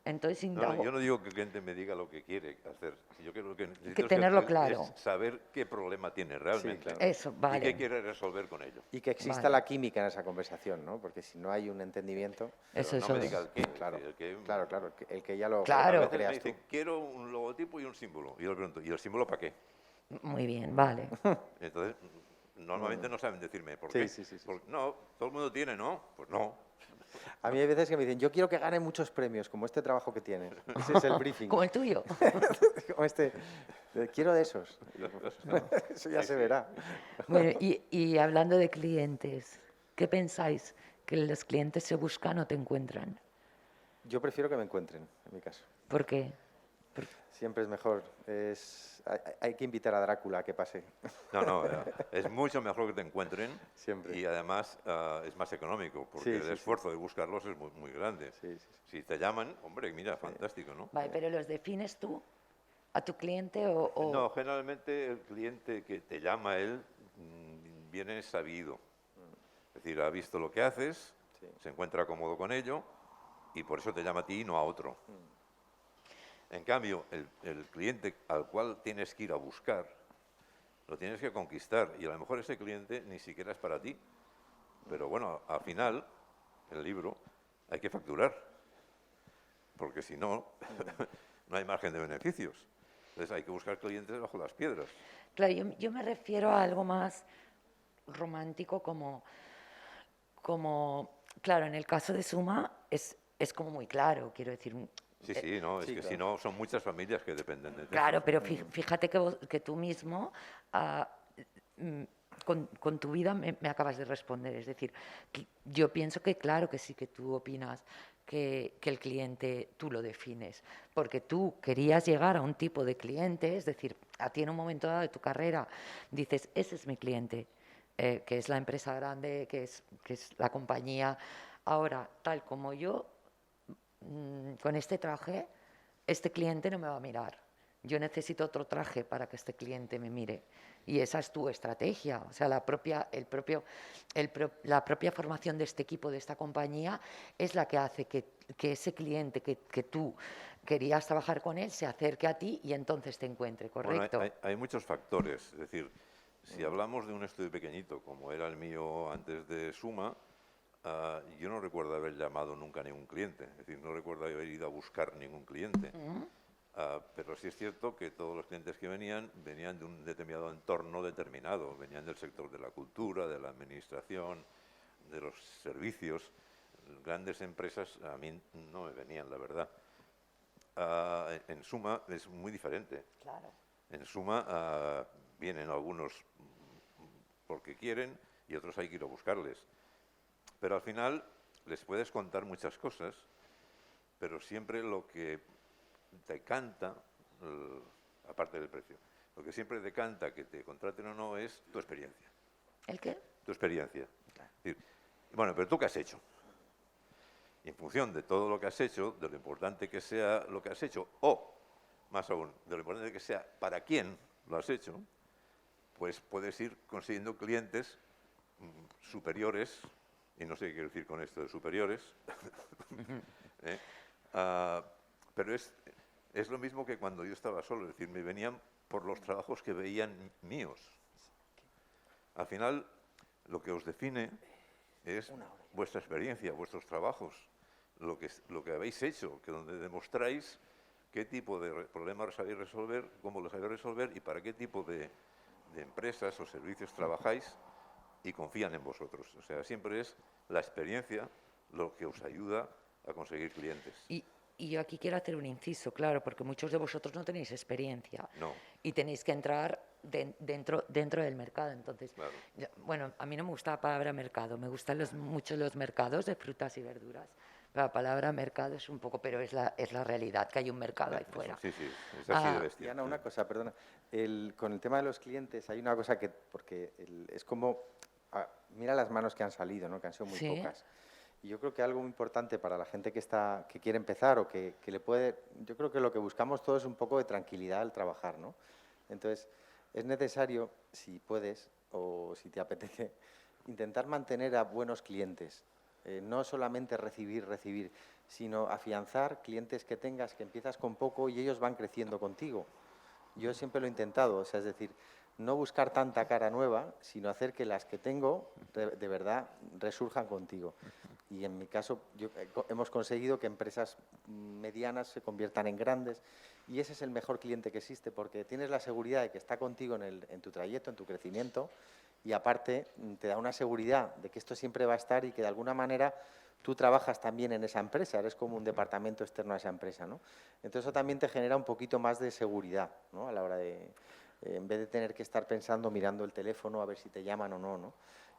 Entonces No, indago. yo no digo que el cliente me diga lo que quiere hacer. Yo creo que necesito Que es tenerlo es claro. saber qué problema tiene realmente claro. Eso, y vale. qué quiere resolver con ello. y que exista Vale. la química en esa conversación, ¿no? Porque si no hay un entendimiento, Eso, Pero no me diga el qué. claro, el qué- claro, el que ya lo, Claro. lo A veces me creas tú. dice, quiero un logotipo y un símbolo. Y yo le pregunto, ¿y el símbolo para qué? Muy bien, vale. Entonces, normalmente no saben decirme por Sí, qué. sí, sí, sí, Porque, no, todo el mundo tiene, ¿no? Pues no. A mí hay veces que me dicen, yo quiero que gane muchos premios, como este trabajo que tiene. Ese es el briefing. Como el tuyo. Como este, quiero de esos. Y yo, pues, eso ya se verá. Bueno, y hablando de clientes, ¿qué pensáis? ¿Que los clientes se buscan o te encuentran? Yo prefiero que me encuentren, en mi caso. ¿Por qué? Siempre es mejor. Hay que invitar a Drácula a que pase. No, es mucho mejor que te encuentren Siempre. y además es más económico porque Sí, el sí, sí. esfuerzo de buscarlos es muy, muy grande. Sí, sí, sí. Si te llaman, hombre, mira, fantástico, ¿no? Vale, pero ¿los defines tú a tu cliente o...? No, generalmente el cliente que te llama a él viene sabido. Es decir, ha visto lo que haces, Sí. se encuentra cómodo con ello y por eso te llama a ti y no a otro. En cambio, el cliente al cual tienes que ir a buscar, lo tienes que conquistar y a lo mejor ese cliente ni siquiera es para ti. Pero bueno, al final, el libro, hay que facturar, porque si no, no hay margen de beneficios. Entonces hay que buscar clientes bajo las piedras. Claro, yo me refiero a algo más romántico como, claro, en el caso de Suma es como muy claro, quiero decir. Sí, no, es sí, que claro. si no, son muchas familias que dependen de ti. Claro, pero fíjate que tú mismo con tu vida me acabas de responder. Es decir, que yo pienso que claro que sí que tú opinas que el cliente tú lo defines, porque tú querías llegar a un tipo de cliente, es decir, a ti en un momento dado de tu carrera dices, ese es mi cliente, que es la empresa grande, que es la compañía. Ahora, tal como yo, con este traje, este cliente no me va a mirar. Yo necesito otro traje para que este cliente me mire. Y esa es tu estrategia. O sea, la propia formación de este equipo, de esta compañía, es la que hace que ese cliente que tú querías trabajar con él se acerque a ti y entonces te encuentre, ¿correcto? Bueno, hay muchos factores. Es decir, si hablamos de un estudio pequeñito, como era el mío antes de Suma, yo no recuerdo haber llamado nunca a ningún cliente. Es decir, no recuerdo haber ido a buscar ningún cliente. Pero sí es cierto que todos los clientes que venían de un determinado entorno determinado. Venían del sector de la cultura, de la administración, de los servicios. Grandes empresas a mí no me venían, la verdad. En Suma es muy diferente. Claro. En Suma vienen algunos porque quieren y otros hay que ir a buscarles. Pero al final les puedes contar muchas cosas, pero siempre lo que decanta, aparte del precio, lo que siempre decanta que te contraten o no es tu experiencia. ¿El qué? Tu experiencia. Es decir, bueno, pero ¿tú qué has hecho? Y en función de todo lo que has hecho, de lo importante que sea lo que has hecho, o, más aún, de lo importante que sea para quién lo has hecho, pues puedes ir consiguiendo clientes superiores, y no sé qué quiero decir con esto de superiores, ¿eh? Pero es lo mismo que cuando yo estaba solo, es decir, me venían por los trabajos que veían míos. Al final, lo que os define es vuestra experiencia, vuestros trabajos, lo que habéis hecho, que donde demostráis qué tipo de problemas sabéis resolver, cómo los sabéis resolver y para qué tipo de empresas o servicios trabajáis y confían en vosotros. O sea, siempre es la experiencia lo que os ayuda a conseguir clientes. Y yo aquí quiero hacer un inciso, claro, porque muchos de vosotros no tenéis experiencia No. y tenéis que entrar dentro del mercado. Entonces, Claro. bueno, a mí no me gusta la palabra mercado, me gustan mucho los mercados de frutas y verduras. Pero la palabra mercado es un poco, pero es la realidad, que hay un mercado ahí fuera. Sí, sí, es así de bestia. Y Ana, una cosa, perdona. Con el tema de los clientes hay una cosa que, porque es como, mira las manos que han salido, ¿no? Que han sido muy pocas. Y yo creo que algo muy importante para la gente que quiere empezar o que le puede... Yo creo que lo que buscamos todos es un poco de tranquilidad al trabajar, ¿no? Entonces, es necesario, si puedes o si te apetece, intentar mantener a buenos clientes. No solamente recibir, sino afianzar clientes que tengas, que empiezas con poco y ellos van creciendo contigo. Yo siempre lo he intentado, o sea, es decir, no buscar tanta cara nueva, sino hacer que las que tengo de verdad resurjan contigo. Y en mi caso hemos conseguido que empresas medianas se conviertan en grandes y ese es el mejor cliente que existe porque tienes la seguridad de que está contigo en tu trayecto, en tu crecimiento y aparte te da una seguridad de que esto siempre va a estar y que de alguna manera tú trabajas también en esa empresa, eres como un departamento externo a esa empresa, ¿no? Entonces eso también te genera un poquito más de seguridad, ¿no? A la hora de, en vez de tener que estar pensando, mirando el teléfono a ver si te llaman o no, ¿no?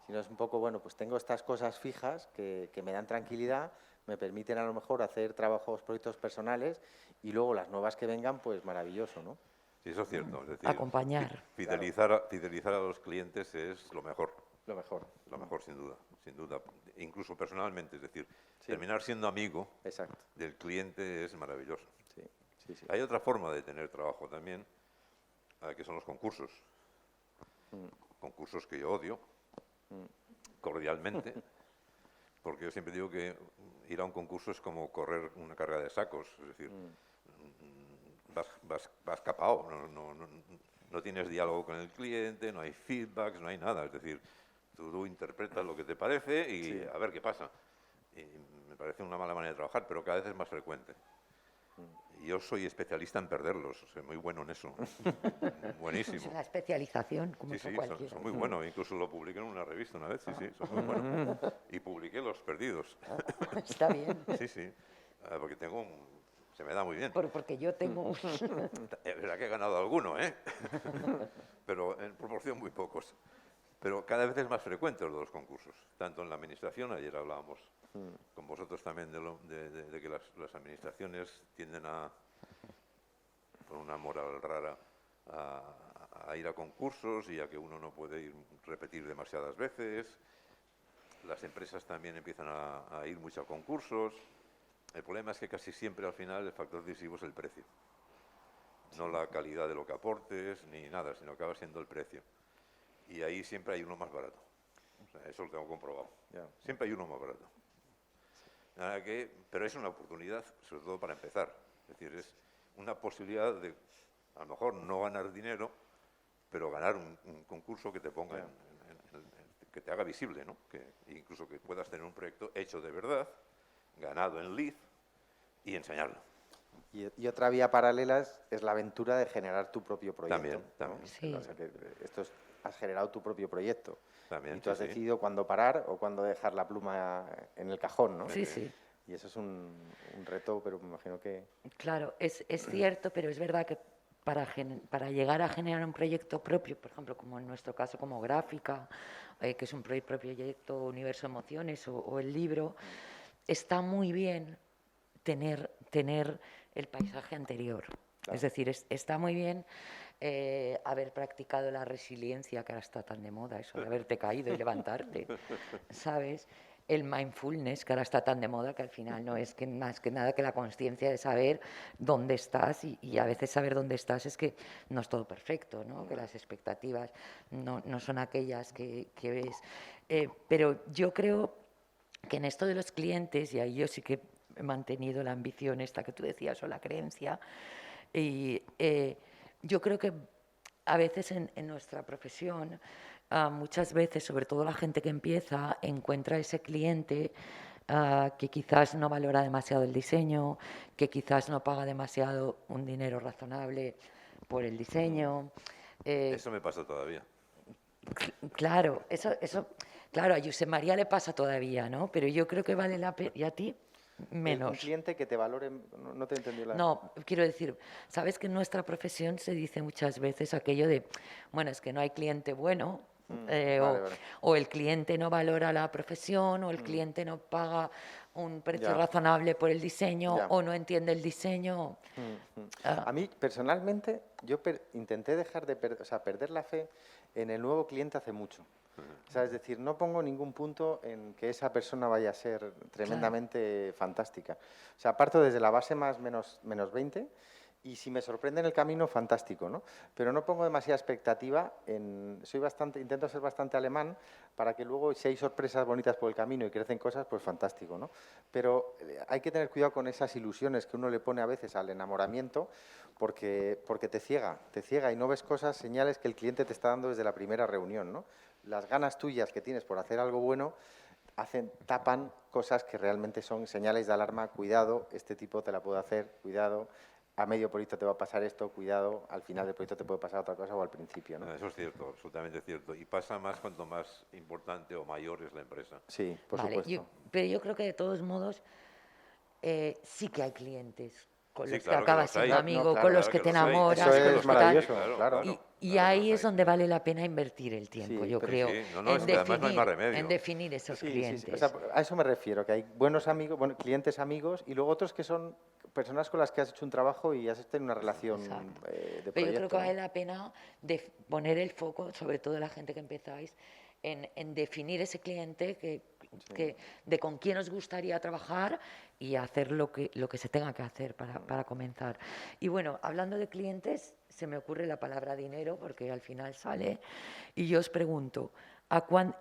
Sino es un poco, bueno, pues tengo estas cosas fijas que me dan tranquilidad, me permiten a lo mejor hacer trabajos, proyectos personales y luego las nuevas que vengan, pues maravilloso, ¿no? Sí, eso es cierto. Es decir, acompañar. Fidelizar a los clientes es lo mejor. Lo mejor. Lo mejor, sin duda, sin duda. Incluso personalmente, es decir, terminar siendo amigo del cliente es maravilloso. Sí, sí, sí. Hay otra forma de tener trabajo también, que son los concursos. Concursos que yo odio, cordialmente, porque yo siempre digo que ir a un concurso es como correr una carrera de sacos, es decir, vas capao, no tienes diálogo con el cliente, no hay feedbacks, no hay nada, es decir, tú interpretas lo que te parece y a ver qué pasa. Y me parece una mala manera de trabajar, pero cada vez es más frecuente. Y yo soy especialista en perderlos, soy muy bueno en eso. Buenísimo. Es una especialización, como Sí, cualquiera. son muy buenos. Incluso lo publiqué en una revista una vez, sí, son muy buenos. Y publiqué los perdidos. Está bien. Sí, porque se me da muy bien. Porque yo tengo... Es verdad que he ganado alguno, ¿eh? Pero en proporción muy pocos. Pero cada vez es más frecuente lo de los concursos, tanto en la administración, ayer hablábamos con vosotros también de que las administraciones tienden por una moral rara, a ir a concursos y a que uno no puede repetir demasiadas veces. Las empresas también empiezan a ir mucho a concursos. El problema es que casi siempre al final el factor decisivo es el precio. No la calidad de lo que aportes ni nada, sino acaba siendo el precio. Y ahí siempre hay uno más barato. O sea, eso lo tengo comprobado. Siempre hay uno más barato. Pero es una oportunidad, sobre todo para empezar. Es decir, es una posibilidad de, a lo mejor, no ganar dinero, pero ganar un concurso que te ponga, que te haga visible, ¿no? Incluso que puedas tener un proyecto hecho de verdad, ganado en lead y enseñarlo. Y otra vía paralela es la aventura de generar tu propio proyecto. También. ¿no? Sí. O sea, que has generado tu propio proyecto. También, y tú has sí. decidido cuándo parar o cuándo dejar la pluma en el cajón, ¿no? Sí, sí. Y eso es un reto, pero me imagino que... Claro, es cierto, pero es verdad que para llegar a generar un proyecto propio, por ejemplo, como en nuestro caso como Gráfica, que es un propio proyecto Universo Emociones o el libro, está muy bien tener el paisaje anterior. Claro. Es decir, está muy bien haber practicado la resiliencia, que ahora está tan de moda, eso de haberte caído y levantarte, ¿sabes? el mindfulness, que ahora está tan de moda, que al final no es que más que nada que la conciencia de saber dónde estás, y a veces saber dónde estás es que no es todo perfecto, ¿no? Que las expectativas no son aquellas que ves. Pero yo creo que en esto de los clientes, y ahí yo sí que he mantenido la ambición esta que tú decías, o la creencia, y yo creo que a veces en nuestra profesión, muchas veces, sobre todo la gente que empieza, encuentra ese cliente que quizás no valora demasiado el diseño, que quizás no paga demasiado un dinero razonable por el diseño. Eso me pasa todavía. Claro, claro, a Josep María le pasa todavía, ¿no? Pero yo creo que vale la pena, y a ti menos. Un cliente que te valore, no te entendí la... No, quiero decir, sabes que en nuestra profesión se dice muchas veces aquello de, bueno, es que no hay cliente bueno, vale. o el cliente no valora la profesión, o el cliente no paga un precio Ya. razonable por el diseño, Ya. o no entiende el diseño. A mí, personalmente, yo intenté dejar de perder la fe en el nuevo cliente hace mucho. O sea, es decir, no pongo ningún punto en que esa persona vaya a ser tremendamente fantástica. O sea, parto desde la base más menos 20 y si me sorprende en el camino, fantástico, ¿no? Pero no pongo demasiada expectativa intento ser bastante alemán para que luego, si hay sorpresas bonitas por el camino y crecen cosas, pues fantástico, ¿no? Pero hay que tener cuidado con esas ilusiones que uno le pone a veces al enamoramiento porque te ciega y no ves cosas, señales que el cliente te está dando desde la primera reunión, ¿no? Las ganas tuyas que tienes por hacer algo bueno tapan cosas que realmente son señales de alarma. Cuidado, este tipo te la puede hacer, cuidado, a medio proyecto te va a pasar esto, cuidado, al final del proyecto te puede pasar otra cosa o al principio, ¿no? Eso es cierto, absolutamente cierto. Y pasa más cuanto más importante o mayor es la empresa. Sí, por Vale, supuesto. pero yo creo que de todos modos sí que hay clientes con Sí, los claro que que acabas los siendo hay. amigo, No, claro, con los claro que que te los hay. enamoras, Eso con es los que tal. maravilloso, Claro, claro. claro. Y Claro que ahí los es hay. donde vale la pena invertir el tiempo, Sí, yo pero creo, sí, no, es que además no hay más remedio. en definir esos Sí, clientes. o sea, a eso me refiero, que hay buenos amigos, clientes amigos y luego otros que son personas con las que has hecho un trabajo y has tenido una relación Exacto. de Pero yo creo que proyecto, ¿no? vale la pena poner el foco, sobre todo la gente que empezáis, en definir ese cliente de con quién os gustaría trabajar y hacer lo que se tenga que hacer para comenzar. Y bueno, hablando de clientes, se me ocurre la palabra dinero, porque al final sale, y yo os pregunto,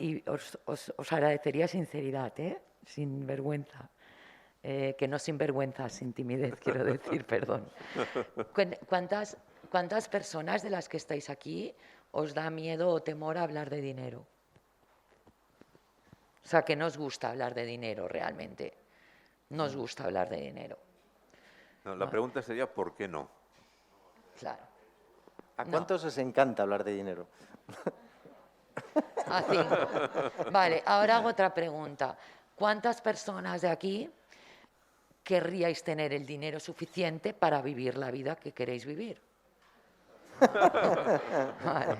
y os agradecería sinceridad, sin vergüenza. Que no sin vergüenza, sin timidez, quiero decir, perdón. ¿Cuántas personas de las que estáis aquí os da miedo o temor a hablar de dinero? O sea, que no os gusta hablar de dinero realmente. No os gusta hablar de dinero. No, la pregunta sería ¿por qué no? Claro. ¿A No. cuántos os encanta hablar de dinero? A 5. Vale, ahora hago otra pregunta. ¿Cuántas personas de aquí querríais tener el dinero suficiente para vivir la vida que queréis vivir? Vale.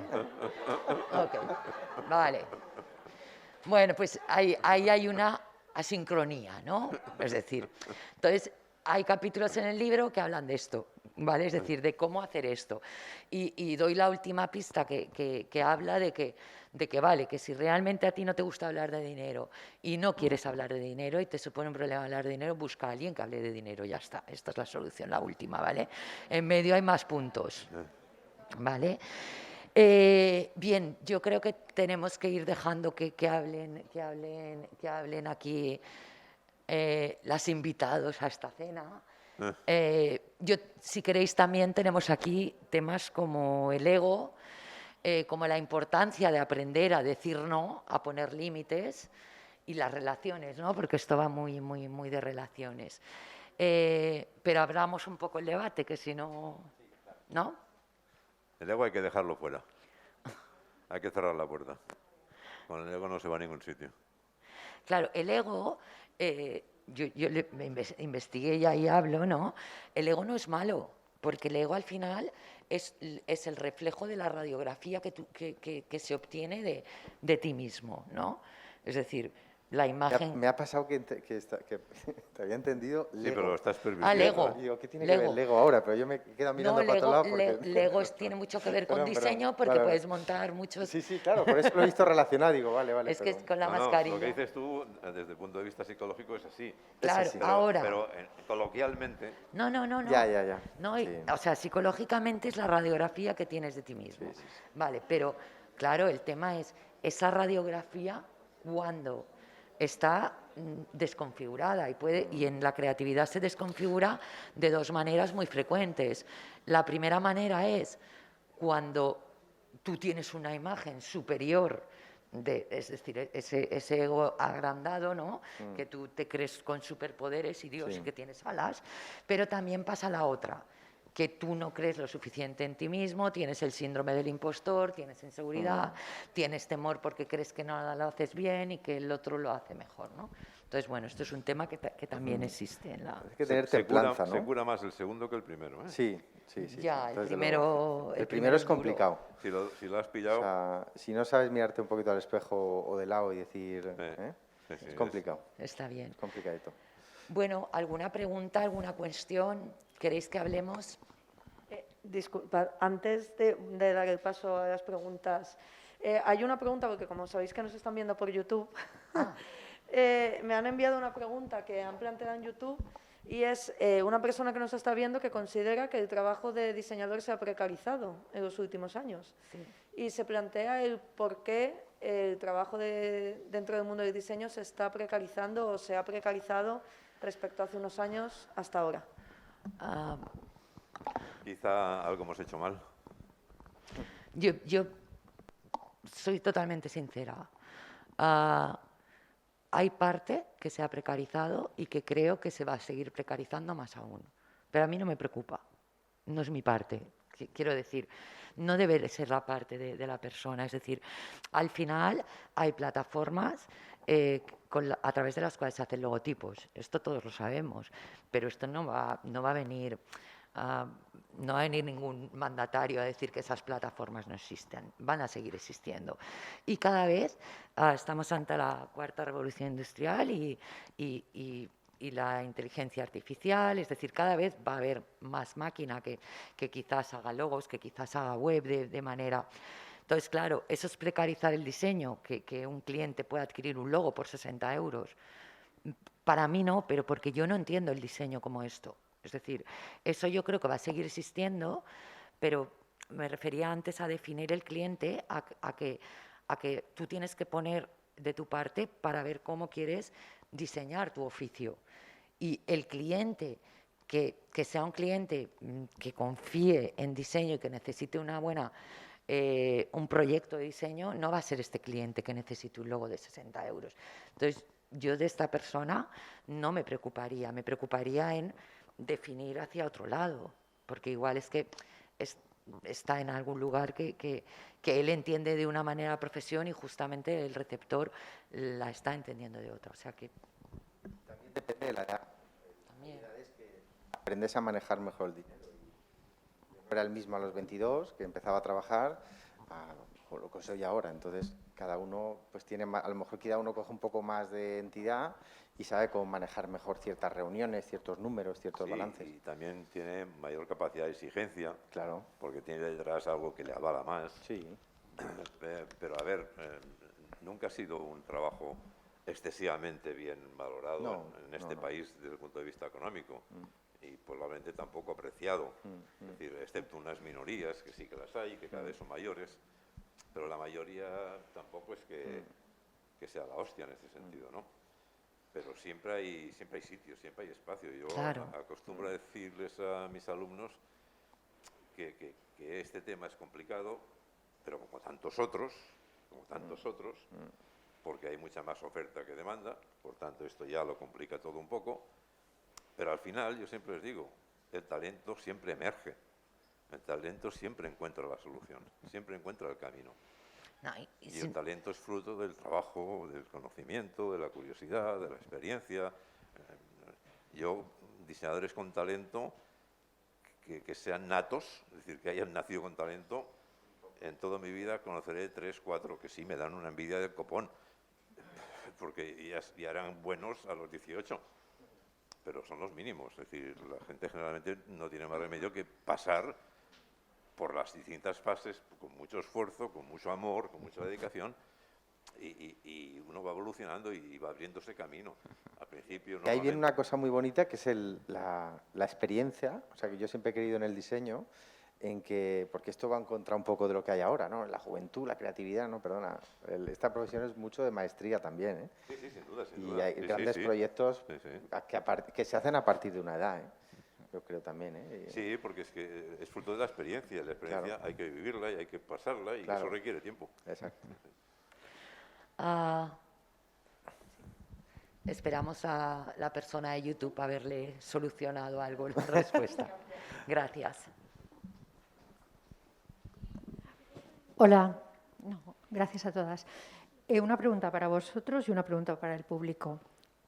Ok. Vale. Bueno, pues ahí hay una asincronía, ¿no? Es decir, entonces hay capítulos en el libro que hablan de esto, ¿vale? Es decir, de cómo hacer esto. Y doy la última pista que habla de que vale, que si realmente a ti no te gusta hablar de dinero y no quieres hablar de dinero y te supone un problema hablar de dinero, busca a alguien que hable de dinero, ya está. Esta es la solución, la última, ¿vale? En medio hay más puntos, ¿vale? Bien, yo creo que tenemos que ir dejando que hablen aquí las invitados a esta cena. Si queréis, también tenemos aquí temas como el ego, como la importancia de aprender a decir no, a poner límites, y las relaciones, ¿no? Porque esto va muy, muy, muy de relaciones. Pero abramos un poco el debate, que si no, ¿no? El ego hay que dejarlo fuera. Hay que cerrar la puerta. Con el ego no se va a ningún sitio. Claro, el ego, me investigué y ahí hablo, ¿no? El ego no es malo, porque el ego al final es el reflejo de la radiografía que se obtiene de ti mismo, ¿no? Es decir, La imagen... Me ha pasado que te había entendido Sí, Lego. pero lo estás Ah, pervirtiendo. Lego. ¿eh? Digo, ¿qué tiene que ver Lego. Lego ahora? Pero yo me quedo mirando para otro lado porque... Lego tiene mucho que ver con Perdón, diseño porque vale, vale. puedes montar muchos... Sí, sí, claro, por eso lo he visto relacionado. Digo, vale, vale. Es que pero... con la No, no, mascarilla... lo que dices tú, desde el punto de vista psicológico, es así. Claro, sí. ahora... Pero coloquialmente, No. Ya. No, Sí. o sea, psicológicamente es la radiografía que tienes de ti mismo. Sí. Vale, pero claro, el tema es esa radiografía cuando está desconfigurada y en la creatividad se desconfigura de dos maneras muy frecuentes. La primera manera es cuando tú tienes una imagen superior, es decir, ese ego agrandado, ¿no? Que tú te crees con superpoderes y Dios Sí. que tienes alas, pero también pasa la otra, que tú no crees lo suficiente en ti mismo, tienes el síndrome del impostor, tienes inseguridad, tienes temor porque crees que no lo haces bien y que el otro lo hace mejor, ¿no? Entonces, bueno, esto es un tema que también existe en la... Hay que tener se templanza, cura, ¿no? se cura más el segundo que el primero. ¿eh? Sí. Ya, Desde el primero... luego. el El primero es duro. complicado. Si lo has O pillado, sea, si no sabes mirarte un poquito al espejo o de lado y decir... Sí, Es complicado. Está bien. Es complicadito. Bueno, ¿alguna pregunta, alguna cuestión? ¿Queréis que hablemos? Disculpad, antes de dar el paso a las preguntas, hay una pregunta, porque como sabéis que nos están viendo por YouTube, Ah. me han enviado una pregunta que han planteado en YouTube y es una persona que nos está viendo que considera que el trabajo de diseñador se ha precarizado en los últimos años. Sí. Y se plantea el por qué el trabajo dentro del mundo del diseño se está precarizando o se ha precarizado respecto a hace unos años hasta ahora. Ah, quizá algo hemos hecho mal. yo soy totalmente sincera. Hay parte que se ha precarizado y que creo que se va a seguir precarizando más aún. Pero a mí no me preocupa. No es mi parte. Quiero decir, no debe de ser la parte de la persona. Es decir, al final hay plataformas a través de las cuales se hacen logotipos. Esto todos lo sabemos. Pero esto no va a venir... no va a venir ningún mandatario a decir que esas plataformas no existen, van a seguir existiendo. Y cada vez estamos ante la cuarta revolución industrial y la inteligencia artificial, es decir, cada vez va a haber más máquina que quizás haga logos, que quizás haga web de manera... Entonces, claro, eso es precarizar el diseño, que un cliente pueda adquirir un logo por 60 euros. Para mí no, pero porque yo no entiendo el diseño como esto. Es decir, eso yo creo que va a seguir existiendo, pero me refería antes a definir el cliente, a que tú tienes que poner de tu parte para ver cómo quieres diseñar tu oficio. Y el cliente, que sea un cliente que confíe en diseño y que necesite un proyecto de diseño, no va a ser este cliente que necesite un logo de 60 euros. Entonces, yo de esta persona no me preocuparía en definir hacia otro lado, porque igual es que está en algún lugar que él entiende de una manera la profesión y justamente el receptor la está entendiendo de otra. O sea que... También depende de la edad. También. Aprendes a manejar mejor el dinero. Yo no era el mismo a los 22, que empezaba a trabajar, a lo que soy ahora. Entonces, cada uno pues tiene, a lo mejor cada uno coge un poco más de entidad y sabe cómo manejar mejor ciertas reuniones, ciertos números, ciertos balances. Y también tiene mayor capacidad de exigencia, Claro. porque tiene detrás algo que le avala más. Sí. Pero a ver, nunca ha sido un trabajo excesivamente bien valorado No, en este no. país desde el punto de vista económico y probablemente tampoco apreciado, es decir, excepto unas minorías que sí que las hay, que cada vez son mayores, pero la mayoría tampoco es que sea la hostia en ese sentido, ¿no? Pero siempre hay sitios, siempre hay espacio. Yo Claro. acostumbro a decirles a mis alumnos que este tema es complicado, pero como tantos otros, porque hay mucha más oferta que demanda, por tanto esto ya lo complica todo un poco, pero al final yo siempre les digo, el talento siempre emerge, el talento siempre encuentra la solución, siempre encuentra el camino. No, Y el talento es fruto del trabajo, del conocimiento, de la curiosidad, de la experiencia. Yo, diseñadores con talento, que sean natos, es decir, que hayan nacido con talento, en toda mi vida conoceré 3, 4 que sí me dan una envidia del copón. porque ya eran buenos a los 18, pero son los mínimos. Es decir, la gente generalmente no tiene más remedio que pasar por las distintas fases con mucho esfuerzo, con mucho amor, con mucha dedicación, y uno va evolucionando y va abriéndose camino. Al principio, Y ahí viene una cosa muy bonita, que es la experiencia, o sea, que yo siempre he creído en el diseño, en que, porque esto va en contra un poco de lo que hay ahora, ¿no? La juventud, la creatividad, ¿no? Perdona, esta profesión es mucho de maestría también, ¿eh? Sí, sí, sin duda, sin Y duda. hay Sí, grandes sí, sí. proyectos Sí, sí. que se hacen a partir de una edad, ¿eh? Yo creo también, ¿eh? Sí, porque es que es fruto de la experiencia. La experiencia Claro. hay que vivirla y hay que pasarla, y Claro. eso requiere tiempo. Exacto. Esperamos a la persona de YouTube haberle solucionado algo la respuesta. Gracias. Hola, gracias a todas. Una pregunta para vosotros y una pregunta para el público.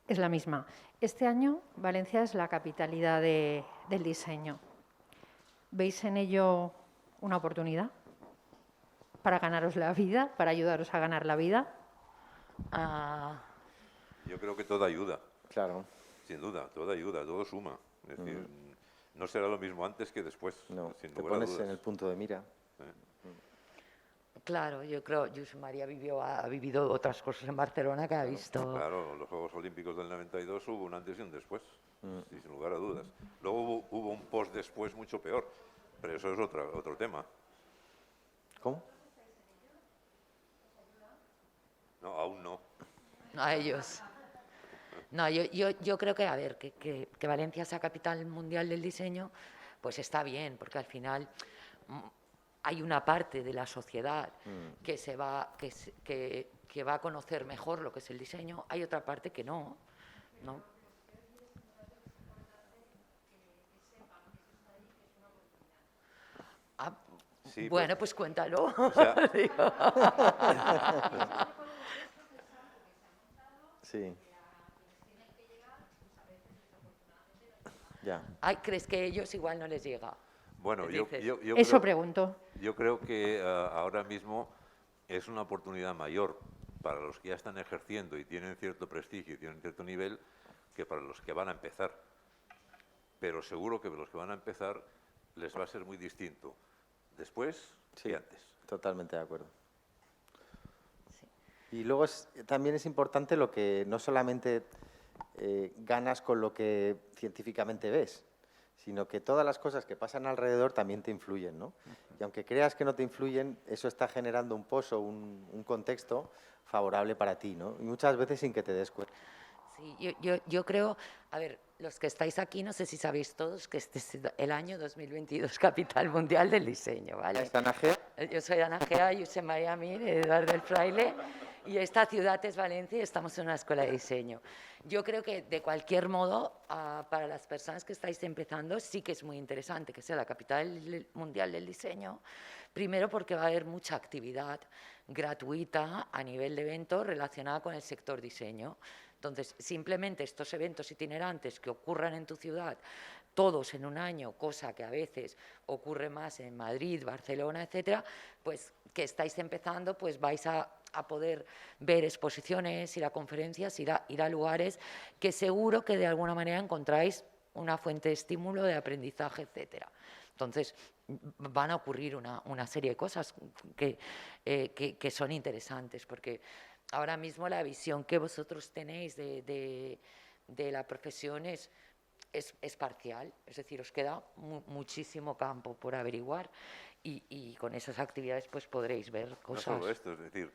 Es la misma. Este año Valencia es la capitalidad del diseño. ¿Veis en ello una oportunidad para ganaros la vida, para ayudaros a ganar la vida? Yo creo que todo ayuda, Claro, sin duda, todo ayuda, todo suma. Es decir, no será lo mismo antes que después, no, sin te lugar a pones dudas. en el punto de mira. Claro, yo creo que Josep María ha vivido otras cosas en Barcelona que ha visto. Claro, los Juegos Olímpicos del 92 hubo un antes y un después, sí, sin lugar a dudas. Luego hubo un post-después mucho peor, pero eso es otro tema. ¿Cómo? No, aún no. A ellos. No, yo creo que, a ver, que Valencia sea capital mundial del diseño, pues está bien, porque al final hay una parte de la sociedad que va a conocer mejor lo que es el diseño, hay otra parte que no, ¿no? Sí, Bueno, pues cuéntalo. O sea, Sí. Ya. Ay, ¿crees que a ellos igual no les llega? bueno, Dices. Eso pregunto. yo creo que ahora mismo es una oportunidad mayor para los que ya están ejerciendo y tienen cierto prestigio y tienen cierto nivel, que para los que van a empezar. Pero seguro que los que van a empezar les va a ser muy distinto después Sí, que antes. totalmente de acuerdo. Y luego también es importante lo que no solamente ganas con lo que científicamente ves, sino que todas las cosas que pasan alrededor también te influyen, ¿no? Y aunque creas que no te influyen, eso está generando un pozo, un contexto favorable para ti, ¿no? Y muchas veces sin que te des cuenta. Sí, yo creo, a ver, los que estáis aquí, no sé si sabéis todos que este es el año 2022 Capital Mundial del Diseño, ¿vale? ¿Está Ana Gea? Yo soy Ana Gea, Josep María Mir, Eduardo del Fraile, y esta ciudad es Valencia y estamos en una escuela de diseño. Yo creo que, de cualquier modo, para las personas que estáis empezando, sí que es muy interesante que sea la capital mundial del diseño. Primero porque va a haber mucha actividad gratuita a nivel de eventos relacionada con el sector diseño. Entonces, simplemente estos eventos itinerantes que ocurran en tu ciudad, todos en un año, cosa que a veces ocurre más en Madrid, Barcelona, etcétera, pues que estáis empezando, pues vais a poder ver exposiciones, ir a conferencias, ir a lugares que seguro que de alguna manera encontráis una fuente de estímulo, de aprendizaje, etcétera. Entonces, van a ocurrir una serie de cosas que son interesantes, porque ahora mismo la visión que vosotros tenéis de la profesión es parcial, es decir, os queda muchísimo campo por averiguar y con esas actividades pues podréis ver cosas. No solo esto, es decir,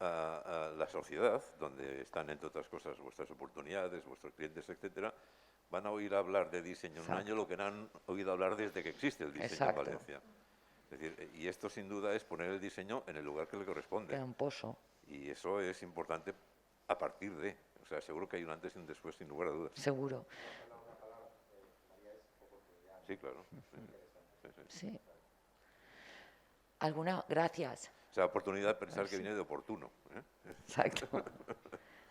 a la sociedad, donde están, entre otras cosas, vuestras oportunidades, vuestros clientes, etcétera, van a oír hablar de diseño en un año lo que no han oído hablar desde que existe el diseño en Valencia. Es decir, y esto sin duda es poner el diseño en el lugar que le corresponde. Queda un pozo. Y eso es importante a partir de, o sea, seguro que hay un antes y un después, sin lugar a dudas. Seguro. Sí, claro. Sí. ¿Alguna? Gracias. O sea, oportunidad de pensar que viene de oportuno. Exacto.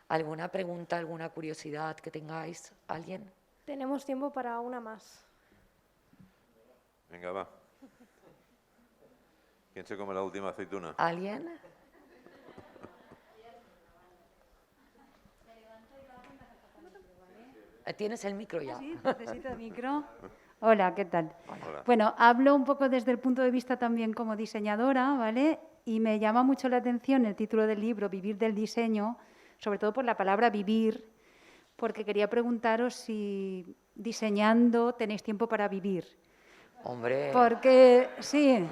¿Alguna pregunta, alguna curiosidad que tengáis? ¿Alguien? Tenemos tiempo para una más. Venga, va. ¿Quién se come la última aceituna? ¿Alguien? Tienes el micro ya. Sí, necesito el micro. Hola, ¿qué tal? Hola. Bueno, hablo un poco desde el punto de vista también como diseñadora, ¿vale? Y me llama mucho la atención el título del libro, Vivir del diseño, sobre todo por la palabra vivir, porque quería preguntaros si diseñando tenéis tiempo para vivir. Hombre, Porque, sí,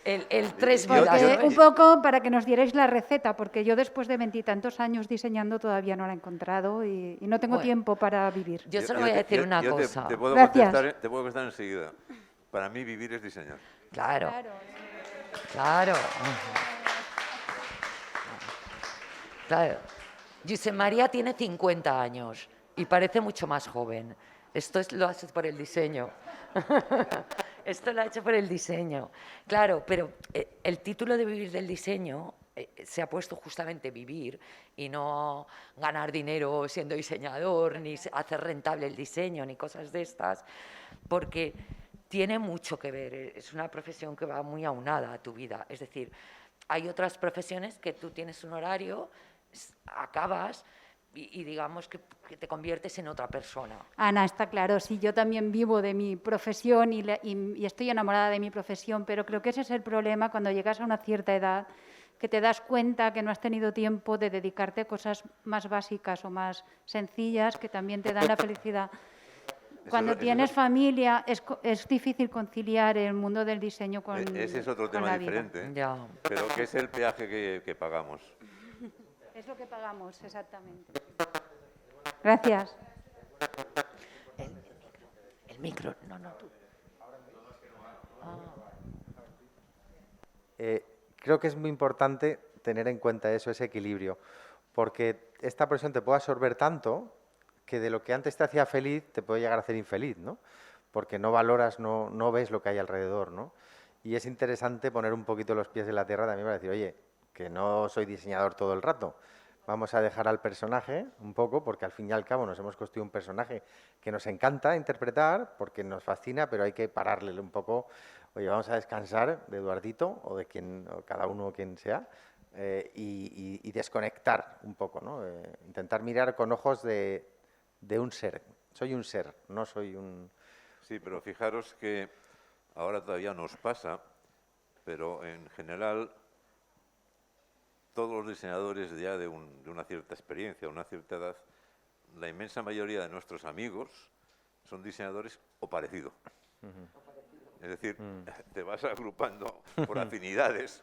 el tres Yo- vidas, porque ¿no? un poco para que nos dierais la receta, porque yo después de 20 años diseñando todavía no la he encontrado y no tengo Bueno, tiempo para vivir. Yo solo voy a decir una yo cosa. Te puedo Gracias. te puedo contestar enseguida. Para mí vivir es diseñar. Claro, claro. Claro. Josep María tiene 50 años y parece mucho más joven. Lo hace por el diseño. Esto lo ha hecho por el diseño. Claro, pero el título de Vivir del diseño se ha puesto justamente vivir y no ganar dinero siendo diseñador, ni hacer rentable el diseño, ni cosas de estas, porque tiene mucho que ver. Es una profesión que va muy aunada a tu vida. Es decir, hay otras profesiones que tú tienes un horario, acabas y digamos que te conviertes en otra persona. Ana, está claro, sí, yo también vivo de mi profesión y estoy enamorada de mi profesión, pero creo que ese es el problema cuando llegas a una cierta edad, que te das cuenta que no has tenido tiempo de dedicarte a cosas más básicas o más sencillas que también te dan la felicidad. Cuando tienes familia es difícil conciliar el mundo del diseño con Ese es otro con tema la vida. diferente, ¿eh? Ya. Pero que es el peaje que pagamos. Es lo que pagamos, exactamente. Gracias. El micro, no, tú. Creo que es muy importante tener en cuenta eso, ese equilibrio, porque esta profesión te puede absorber tanto que de lo que antes te hacía feliz te puede llegar a hacer infeliz, ¿no? Porque no valoras, no ves lo que hay alrededor, ¿no? Y es interesante poner un poquito los pies en la tierra también para decir, oye, que no soy diseñador todo el rato. Vamos a dejar al personaje un poco, porque al fin y al cabo nos hemos construido un personaje que nos encanta interpretar, porque nos fascina, pero hay que pararle un poco. Oye, vamos a descansar de Eduardito o de o cada uno quien sea y desconectar un poco, ¿no? Intentar mirar con ojos de un ser. Soy un ser, no soy un... Sí, pero fijaros que ahora todavía nos pasa, pero en general todos los diseñadores ya de una cierta experiencia, una cierta edad, la inmensa mayoría de nuestros amigos son diseñadores o parecido. Es decir, te vas agrupando por afinidades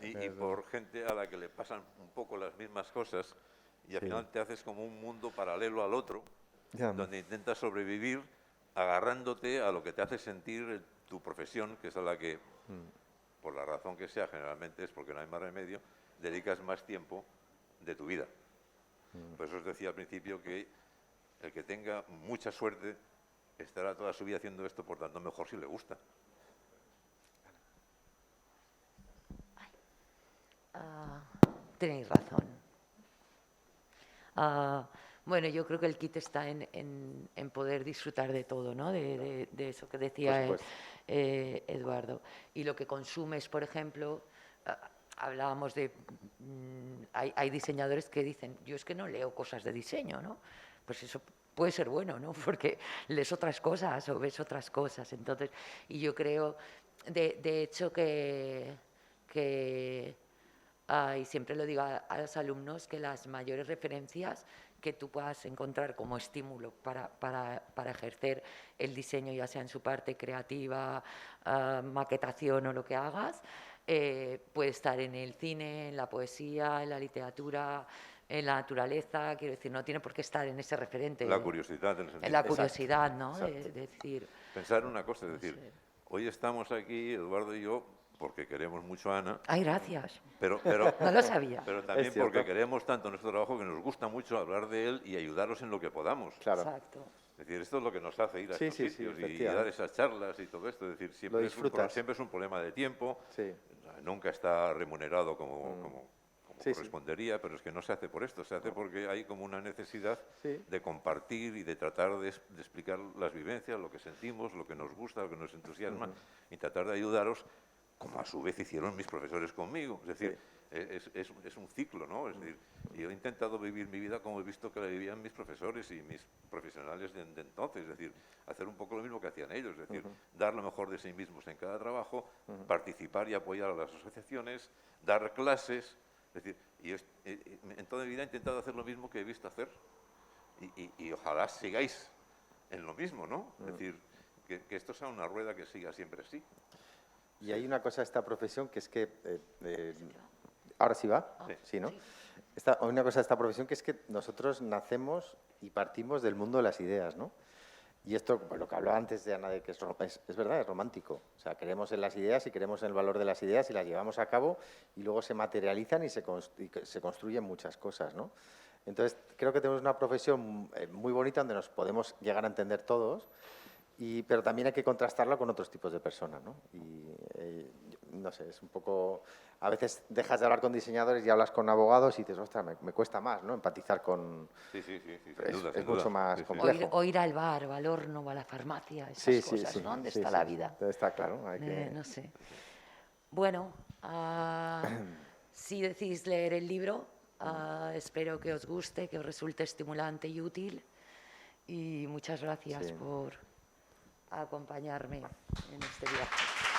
y por gente a la que le pasan un poco las mismas cosas y al final te haces como un mundo paralelo al otro, donde intentas sobrevivir agarrándote a lo que te hace sentir tu profesión, que es a la que, por la razón que sea, generalmente es porque no hay más remedio, dedicas más tiempo de tu vida. Por eso os decía al principio que el que tenga mucha suerte estará toda su vida haciendo esto, por tanto, mejor si le gusta. Tenéis razón. Bueno, yo creo que el kit está en poder disfrutar de todo, ¿no? De eso que decía Eduardo. Y lo que consumes, por ejemplo, hablábamos de... hay diseñadores que dicen, yo es que no leo cosas de diseño, ¿no? Pues eso puede ser bueno, ¿no? Porque lees otras cosas o ves otras cosas. Entonces, y yo creo, de hecho, que y siempre lo digo a los alumnos, que las mayores referencias que tú puedas encontrar como estímulo para ejercer el diseño, ya sea en su parte creativa, maquetación o lo que hagas, puede estar en el cine, en la poesía, en la literatura, en la naturaleza. Quiero decir, no tiene por qué estar en ese referente. La curiosidad. En la curiosidad, ¿no? Exacto. De decir... Pensar una cosa, es decir, hoy estamos aquí, Eduardo y yo, porque queremos mucho a Ana. Ay, gracias. Pero No lo sabía. Pero también porque queremos tanto nuestro trabajo que nos gusta mucho hablar de él y ayudaros en lo que podamos. Claro. Exacto. Es decir, esto es lo que nos hace ir a estos sitios y efectivamente. dar esas charlas y todo esto. Es decir, siempre es un problema de tiempo. Sí. Nunca está remunerado como Sí, correspondería, pero es que no se hace por esto. Se hace porque hay como una necesidad Sí. de compartir y de tratar de explicar las vivencias, lo que sentimos, lo que nos gusta, lo que nos entusiasma y tratar de ayudaros, como a su vez hicieron mis profesores conmigo. Es decir, es un ciclo, ¿no? Es decir, yo he intentado vivir mi vida como he visto que la vivían mis profesores y mis profesionales de entonces, es decir, hacer un poco lo mismo que hacían ellos, es decir, dar lo mejor de sí mismos en cada trabajo, participar y apoyar a las asociaciones, dar clases, es decir, en toda mi vida he intentado hacer lo mismo que he visto hacer y ojalá sigáis en lo mismo, ¿no? Es decir, que esto sea una rueda que siga siempre así. Y hay una cosa de esta profesión que es que... ¿ahora sí va? Sí, ¿no? Hay una cosa de esta profesión que es que nosotros nacemos y partimos del mundo de las ideas, ¿no? Y esto, pues, lo que hablaba antes de Ana, de que es verdad, es romántico. O sea, creemos en las ideas y creemos en el valor de las ideas y las llevamos a cabo y luego se materializan y se construyen muchas cosas, ¿no? Entonces, creo que tenemos una profesión muy bonita donde nos podemos llegar a entender todos, pero también hay que contrastarla con otros tipos de personas, ¿no? Y no sé, es un poco... A veces dejas de hablar con diseñadores y hablas con abogados y dices, ostras, me cuesta más, ¿no? Empatizar con... Sí, sin Es, duda, es sin mucho duda. más Sí, sí. complejo. O ir al bar, o al horno, o a la farmacia, esas cosas, ¿no? ¿Dónde está la vida? Está claro. Hay que... No sé. Bueno, si decís leer el libro, espero que os guste, que os resulte estimulante y útil. Y muchas gracias por acompañarme en este viaje.